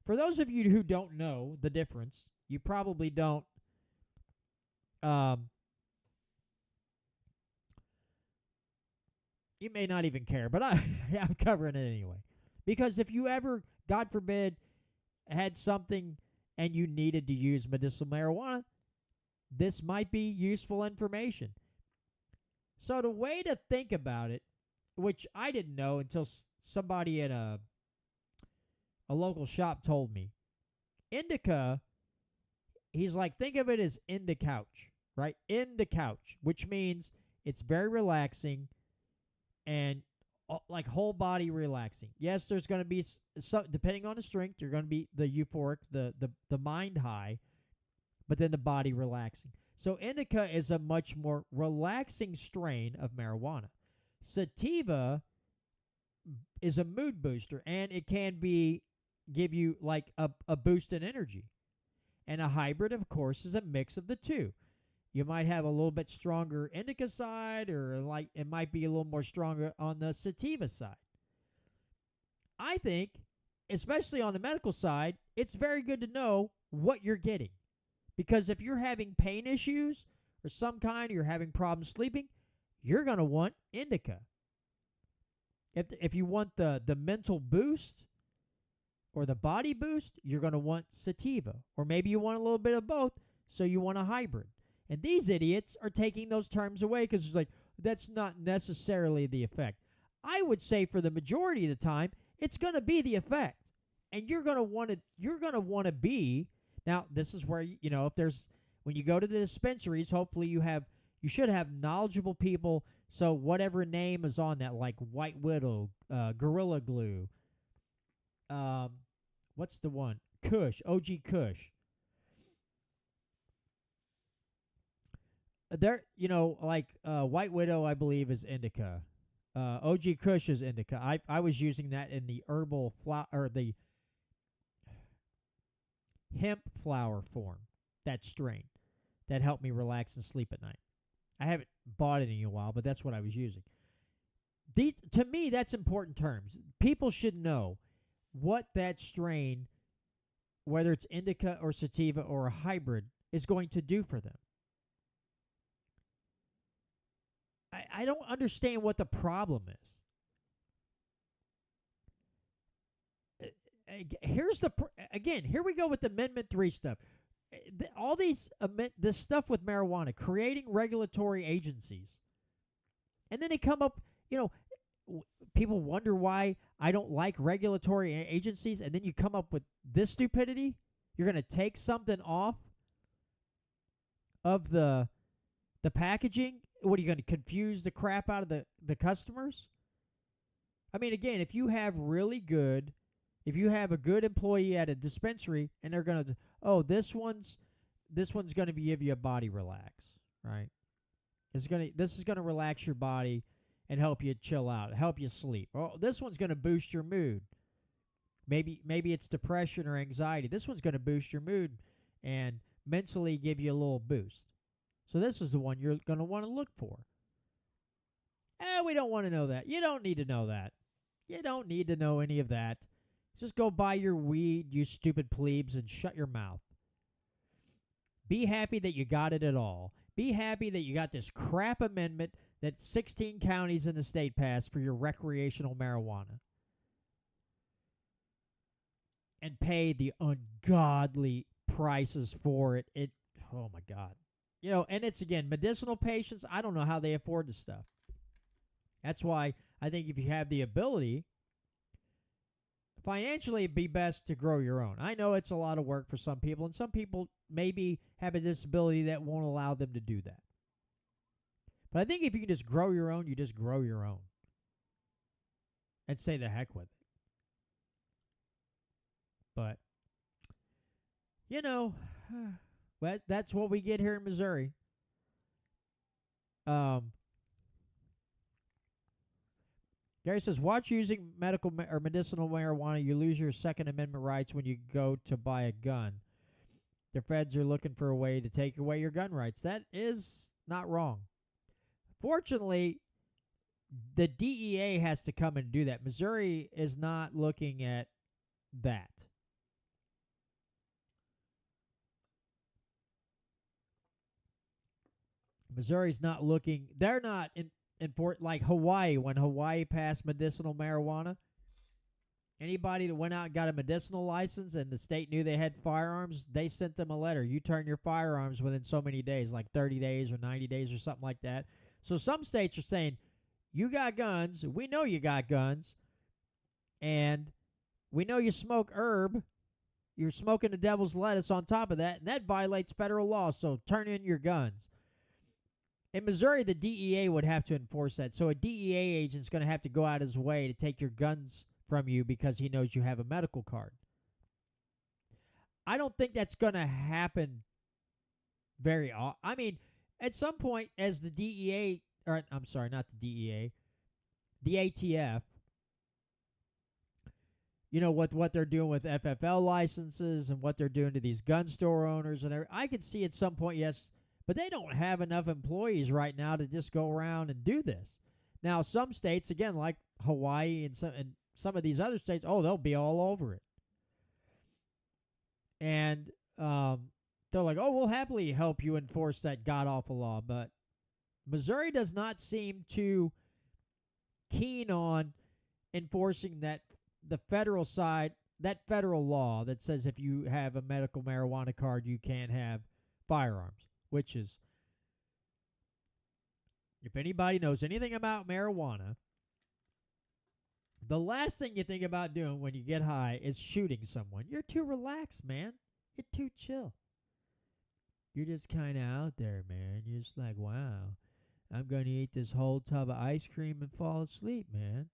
Speaker 1: for those of you who don't know the difference, you probably don't. You may not even care, but I'm covering it anyway. Because if you ever, God forbid, had something and you needed to use medicinal marijuana, this might be useful information. So the way to think about it, which I didn't know until somebody at a local shop told me, indica, he's like, think of it as in the couch, right? In the couch, which means it's very relaxing and like whole body relaxing. Yes, there's going to be some, depending on the strength, you're going to be the euphoric, the mind high, but then the body relaxing. So indica is a much more relaxing strain of marijuana. Sativa is a mood booster, and it can give you like a boost in energy. And a hybrid, of course, is a mix of the two. You might have a little bit stronger indica side, or like it might be a little more stronger on the sativa side. I think, especially on the medical side, it's very good to know what you're getting. Because if you're having pain issues or some kind, or you're having problems sleeping, you're going to want indica. If you want the mental boost or the body boost, you're going to want sativa. Or maybe you want a little bit of both, so you want a hybrid. And these idiots are taking those terms away because it's like, that's not necessarily the effect. I would say for the majority of the time, it's going to be the effect. And you're going to want to be, now this is where, if there's, when you go to the dispensaries, hopefully you should have knowledgeable people. So whatever name is on that, like White Widow, Gorilla Glue, what's the one? Kush, OG Kush. There, like White Widow, I believe, is indica. OG Kush is indica. I was using that in the herbal flower, or the hemp flower form, that strain, that helped me relax and sleep at night. I haven't bought it in a while, but that's what I was using. To me, that's important terms. People should know what that strain, whether it's indica or sativa or a hybrid, is going to do for them. I don't understand what the problem is. Here we go with Amendment 3 stuff. All this stuff with marijuana, creating regulatory agencies. And then they come up, people wonder why I don't like regulatory agencies, and then you come up with this stupidity. You're going to take something off of the packaging What are you going to confuse the crap out of the customers? I mean, again, if you have a good employee at a dispensary and they're going to, oh, this one's going to give you a body relax, right? This is going to relax your body and help you chill out, help you sleep. Oh, this one's going to boost your mood. Maybe it's depression or anxiety. This one's going to boost your mood and mentally give you a little boost. So this is the one you're going to want to look for. We don't want to know that. You don't need to know that. You don't need to know any of that. Just go buy your weed, you stupid plebes, and shut your mouth. Be happy that you got it at all. Be happy that you got this crap amendment that 16 counties in the state passed for your recreational marijuana. And pay the ungodly prices for it. Oh my God. You know, and it's, again, medicinal patients, I don't know how they afford this stuff. That's why I think if you have the ability, financially it'd be best to grow your own. I know it's a lot of work for some people, and some people maybe have a disability that won't allow them to do that. But I think if you can just grow your own, you just grow your own. And say the heck with it. But, you know, that's what we get here in Missouri. Gary says, watch using medical or medicinal marijuana. You lose your Second Amendment rights when you go to buy a gun. The feds are looking for a way to take away your gun rights. That is not wrong. Fortunately, the DEA has to come and do that. Missouri is not looking at that. Missouri's not looking. They're not in like Hawaii. When Hawaii passed medicinal marijuana, anybody that went out and got a medicinal license and the state knew they had firearms, they sent them a letter. You turn your firearms within so many days, like 30 days or 90 days or something like that. So some states are saying, you got guns. We know you got guns. And we know you smoke herb. You're smoking the devil's lettuce on top of that, and that violates federal law, so turn in your guns. In Missouri, the DEA would have to enforce that. So a DEA agent's going to have to go out his way to take your guns from you because he knows you have a medical card. I don't think that's going to happen very often. I mean, at some point, as the DEA, or I'm sorry, not the DEA, the ATF, you know, what they're doing with FFL licenses and what they're doing to these gun store owners and everything. I could see at some point, yes, but they don't have enough employees right now to just go around and do this. Now, some states, again, like Hawaii and some of these other states, they'll be all over it. And they're like, we'll happily help you enforce that god-awful law. But Missouri does not seem too keen on enforcing that, the federal side, that federal law that says if you have a medical marijuana card, you can't have firearms. Which is, if anybody knows anything about marijuana, the last thing you think about doing when you get high is shooting someone. You're too relaxed, man. You're too chill. You're just kind of out there, man. You're just like, wow, I'm going to eat this whole tub of ice cream and fall asleep, man.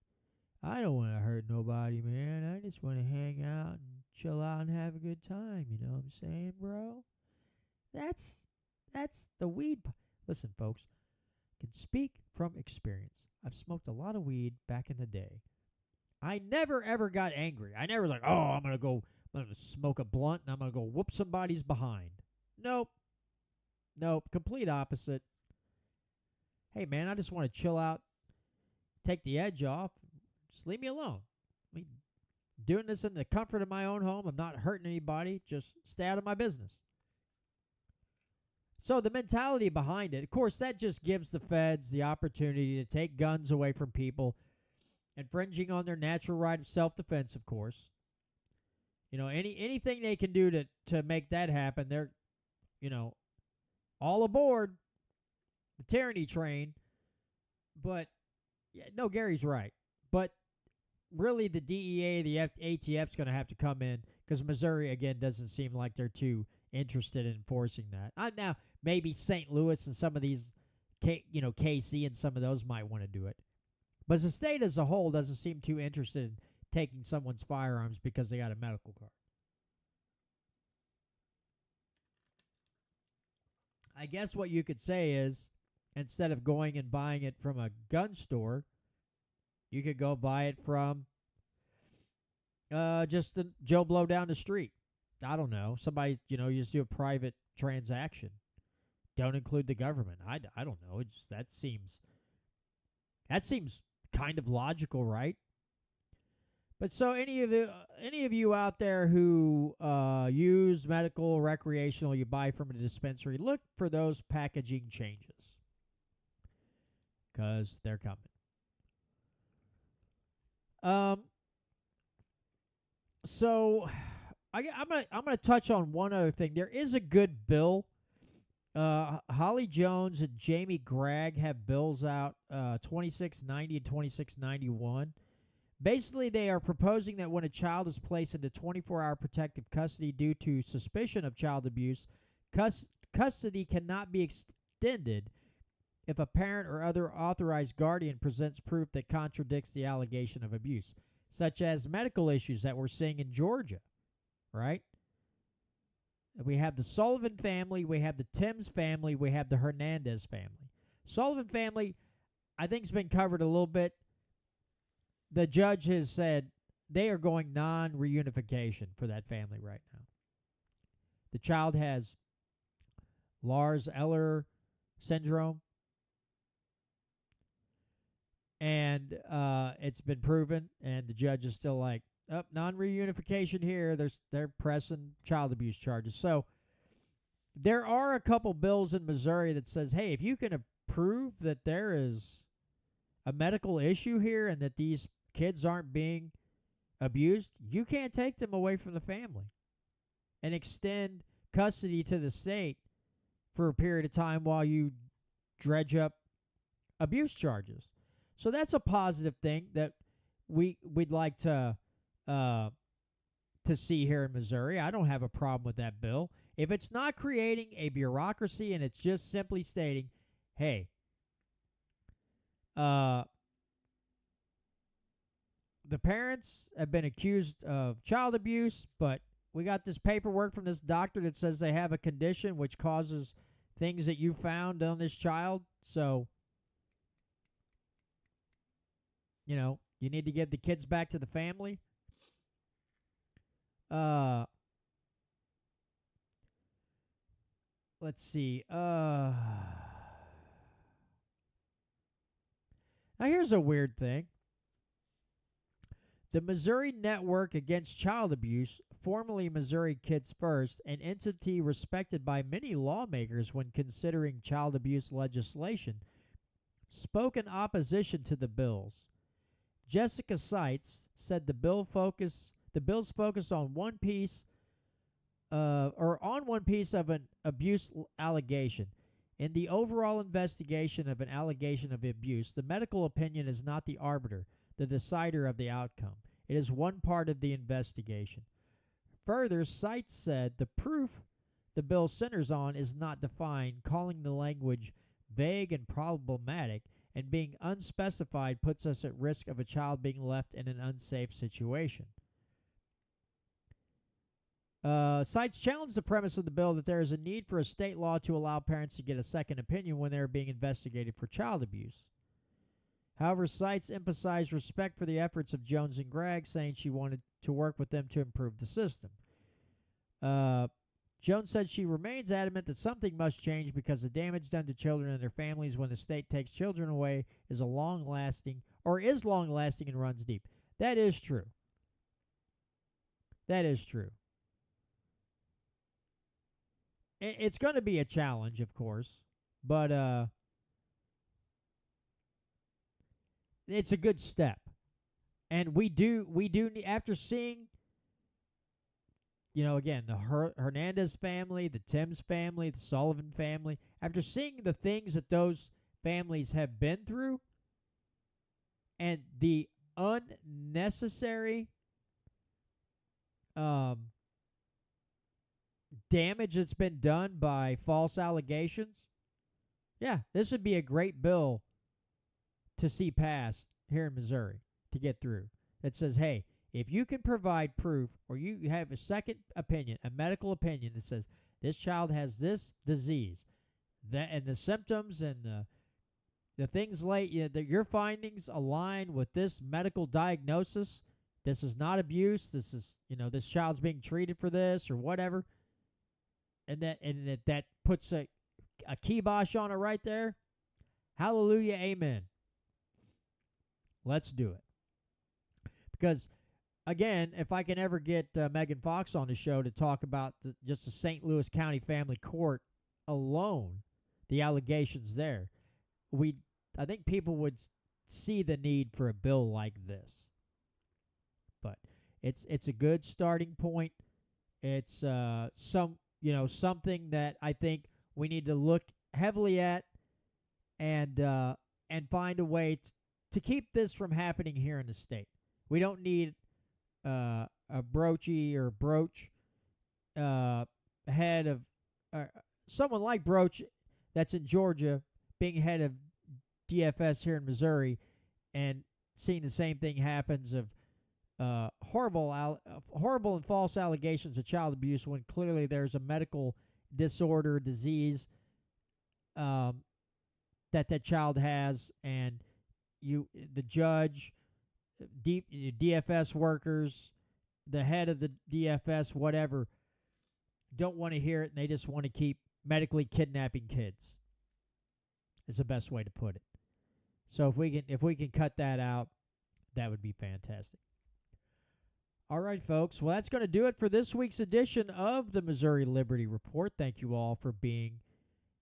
Speaker 1: I don't want to hurt nobody, man. I just want to hang out and chill out and have a good time. You know what I'm saying, bro? That's the weed. Listen, folks, I can speak from experience. I've smoked a lot of weed back in the day. I never, ever got angry. I never was like, I'm going to smoke a blunt and I'm going to go whoop somebody's behind. Nope. Complete opposite. Hey, man, I just want to chill out, take the edge off. Just leave me alone. I mean, doing this in the comfort of my own home. I'm not hurting anybody. Just stay out of my business. So the mentality behind it, of course, that just gives the feds the opportunity to take guns away from people, infringing on their natural right of self-defense, of course. You know, anything they can do to make that happen, they're, all aboard the tyranny train. But, no, Gary's right. But really the DEA, the ATF's going to have to come in because Missouri, again, doesn't seem like they're too interested in enforcing that. Now, maybe St. Louis and some of these KC and some of those might want to do it. But the state as a whole doesn't seem too interested in taking someone's firearms because they got a medical card. I guess what you could say is, instead of going and buying it from a gun store, you could go buy it from just a Joe Blow down the street. I don't know. Somebody, you just do a private transaction. Don't include the government. I don't know. That seems kind of logical, right? But so any of you out there who use medical, recreational, you buy from a dispensary, look for those packaging changes, because they're coming. So I'm gonna touch on one other thing. There is a good bill. Holly Jones and Jamie Gregg have bills out, 2690 and 2691. Basically, they are proposing that when a child is placed into 24-hour protective custody due to suspicion of child abuse, custody cannot be extended if a parent or other authorized guardian presents proof that contradicts the allegation of abuse, such as medical issues that we're seeing in Georgia, right? We have the Sullivan family, we have the Timms family, we have the Hernandez family. Sullivan family, I think, has been covered a little bit. The judge has said they are going non-reunification for that family right now. The child has Lars-Eller syndrome, and it's been proven, and the judge is still like, non-reunification here. They're pressing child abuse charges. So there are a couple bills in Missouri that says, hey, if you can prove that there is a medical issue here and that these kids aren't being abused, you can't take them away from the family and extend custody to the state for a period of time while you dredge up abuse charges. So that's a positive thing that we'd like to see here in Missouri. I don't have a problem with that bill. If it's not creating a bureaucracy and it's just simply stating, hey, the parents have been accused of child abuse, but we got this paperwork from this doctor that says they have a condition which causes things that you found on this child. So, you need to give the kids back to the family. Let's see. Now, here's a weird thing. The Missouri Network Against Child Abuse, formerly Missouri Kids First, an entity respected by many lawmakers when considering child abuse legislation, spoke in opposition to the bills. Jessica Seitz said the bill's focus on one piece of an abuse allegation. In the overall investigation of an allegation of abuse, the medical opinion is not the arbiter, the decider of the outcome. It is one part of the investigation. Further, Seitz said the proof the bill centers on is not defined, calling the language vague and problematic, and being unspecified puts us at risk of a child being left in an unsafe situation. Seitz challenged the premise of the bill that there is a need for a state law to allow parents to get a second opinion when they are being investigated for child abuse. However, Seitz emphasized respect for the efforts of Jones and Gregg, saying she wanted to work with them to improve the system. Jones said she remains adamant that something must change because the damage done to children and their families when the state takes children away is long-lasting and runs deep. That is true. That is true. It's going to be a challenge, of course, but it's a good step. And we do need, after seeing, again, the Hernandez family, the Timms family, the Sullivan family, after seeing the things that those families have been through and the unnecessary damage that's been done by false allegations, Yeah, this would be a great bill to see passed here in Missouri to get through. That says, hey, if you can provide proof or you have a second opinion, a medical opinion that says this child has this disease, that and the symptoms and the things like that your findings align with this medical diagnosis, this is not abuse, this is, this child's being treated for this or whatever, and that puts a kibosh on it right there. Hallelujah, amen. Let's do it. Because, again, if I can ever get Megan Fox on the show to talk about just the St. Louis County Family Court alone, the allegations there, I think people would see the need for a bill like this. But it's a good starting point. It's something that I think we need to look heavily at and find a way to keep this from happening here in the state. We don't need a Broachy or Broach head of someone like Broach that's in Georgia being head of DFS here in Missouri and seeing the same thing happens of horrible and false allegations of child abuse when clearly there's a medical disorder, disease that child has, and the judge, DFS workers, the head of the DFS, whatever, don't want to hear it, and they just want to keep medically kidnapping kids. Is the best way to put it. So if we can cut that out, that would be fantastic. All right, folks. Well, that's going to do it for this week's edition of the Missouri Liberty Report. Thank you all for being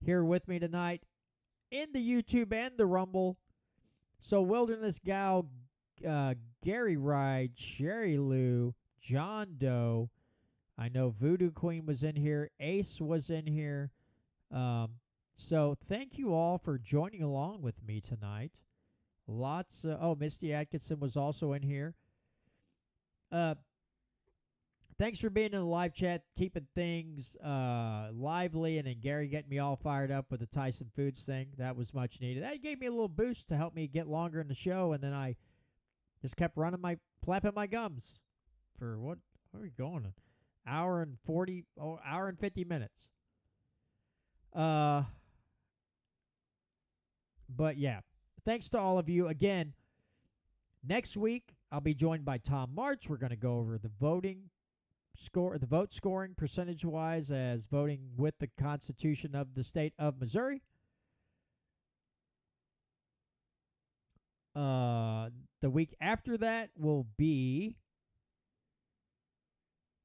Speaker 1: here with me tonight in the YouTube and the Rumble. So Wilderness Gal, Gary Ride, Sherry Lou, John Doe. I know Voodoo Queen was in here. Ace was in here. So thank you all for joining along with me tonight. Misty Atkinson was also in here. Thanks for being in the live chat, keeping things lively, and then Gary getting me all fired up with the Tyson Foods thing. That was much needed. That gave me a little boost to help me get longer in the show, and then I just kept flapping my gums for what are we going? Hour and 50 minutes. But yeah, thanks to all of you. Again, next week I'll be joined by Tom March. We're going to go over the vote scoring percentage-wise as voting with the Constitution of the state of Missouri. The week after that will be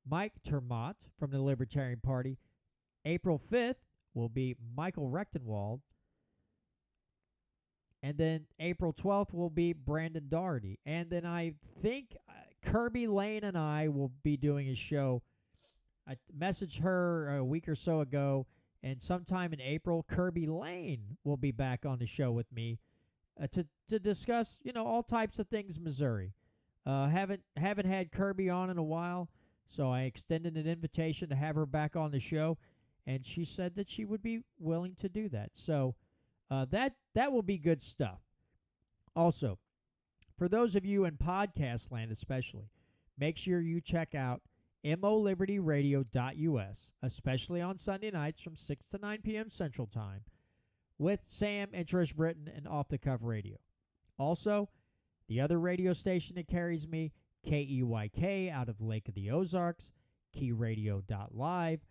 Speaker 1: Mike Termott from the Libertarian Party. April 5th will be Michael Rechtenwald. And then April 12th will be Brandon Doherty. And then I think Kirby Lane and I will be doing a show. I messaged her a week or so ago, and sometime in April, Kirby Lane will be back on the show with me to discuss, all types of things Missouri. Haven't had Kirby on in a while, so I extended an invitation to have her back on the show, and she said that she would be willing to do that. So that will be good stuff. Also, for those of you in podcast land especially, make sure you check out MOLibertyRadio.us, especially on Sunday nights from 6 to 9 p.m. Central Time, with Sam and Trish Britton and Off the Cuff Radio. Also, the other radio station that carries me, KEYK out of Lake of the Ozarks, KeyRadio.live,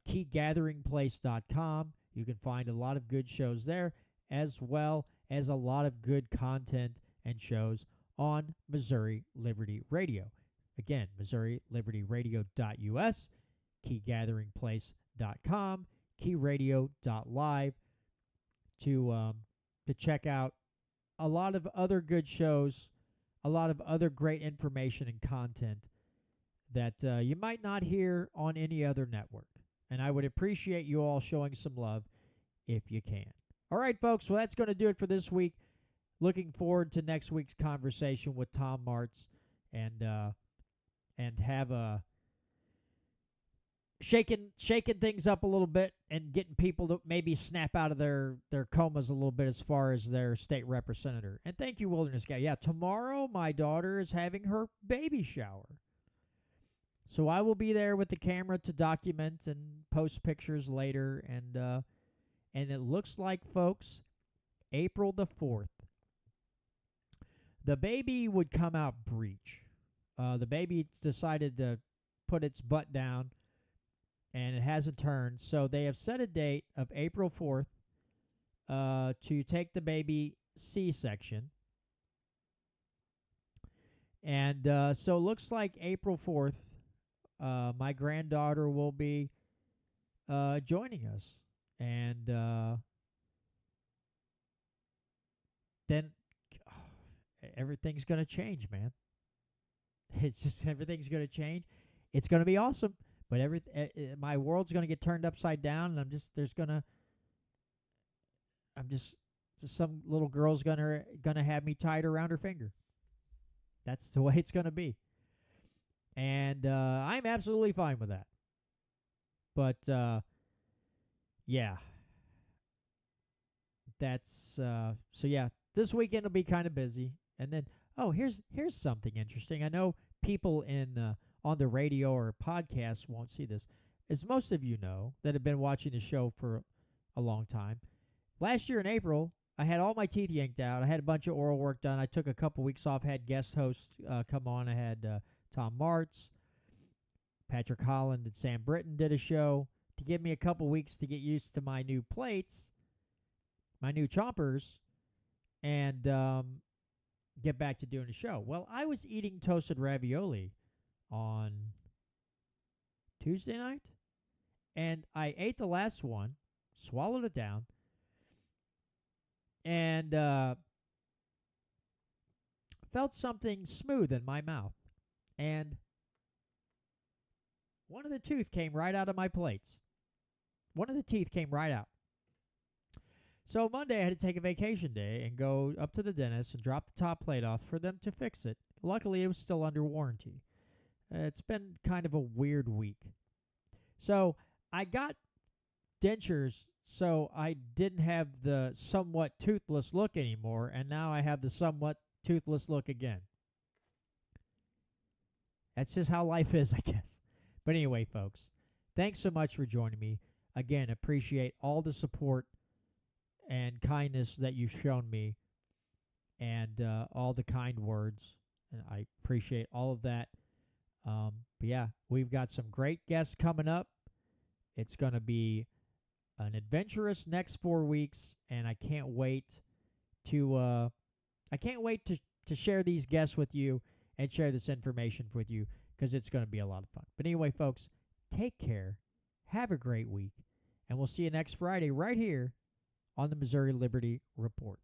Speaker 1: KeyGatheringPlace.com. You can find a lot of good shows there, as well as a lot of good content and shows on Missouri Liberty Radio. Again, MissouriLibertyRadio.us, KeyGatheringPlace.com, KeyRadio.live to check out a lot of other good shows, a lot of other great information and content that you might not hear on any other network. And I would appreciate you all showing some love if you can. All right, folks. Well, that's going to do it for this week. Looking forward to next week's conversation with Tom Martz and have shaking things up a little bit and getting people to maybe snap out of their comas a little bit as far as their state representative. And thank you, Wilderness Guy. Yeah, tomorrow my daughter is having her baby shower. So I will be there with the camera to document and post pictures later. And it looks like, folks, April the 4th. The baby would come out breech. The baby decided to put its butt down, and it hasn't turned. So they have set a date of April 4th to take the baby C-section. And so it looks like April 4th, my granddaughter will be joining us. And then everything's going to change, man. It's just everything's going to change. It's going to be awesome. But my world's going to get turned upside down, and some little girl's gonna have me tied around her finger. That's the way it's going to be. And I'm absolutely fine with that. But yeah, that's so yeah. This weekend will be kind of busy, and then here's something interesting. I know people on the radio or podcasts won't see this. As most of you know that have been watching the show for a long time, last year in April, I had all my teeth yanked out. I had a bunch of oral work done. I took a couple weeks off, had guest hosts come on. I had Tom Martz, Patrick Holland, and Sam Britton did a show to give me a couple weeks to get used to my new plates, my new chompers, and get back to doing the show. Well, I was eating toasted ravioli on Tuesday night, and I ate the last one, swallowed it down, and felt something smooth in my mouth. And one of the tooth came right out of my plates. One of the teeth came right out. So Monday I had to take a vacation day and go up to the dentist and drop the top plate off for them to fix it. Luckily, it was still under warranty. It's been kind of a weird week. So I got dentures so I didn't have the somewhat toothless look anymore, and now I have the somewhat toothless look again. That's just how life is, I guess. But anyway, folks, thanks so much for joining me. Again, appreciate all the support and kindness that you've shown me, and all the kind words. And I appreciate all of that. But yeah, we've got some great guests coming up. It's going to be an adventurous next 4 weeks, and I can't wait to share these guests with you and share this information with you, because it's going to be a lot of fun. But anyway, folks, take care. Have a great week, and we'll see you next Friday right here on the Missouri Liberty Report.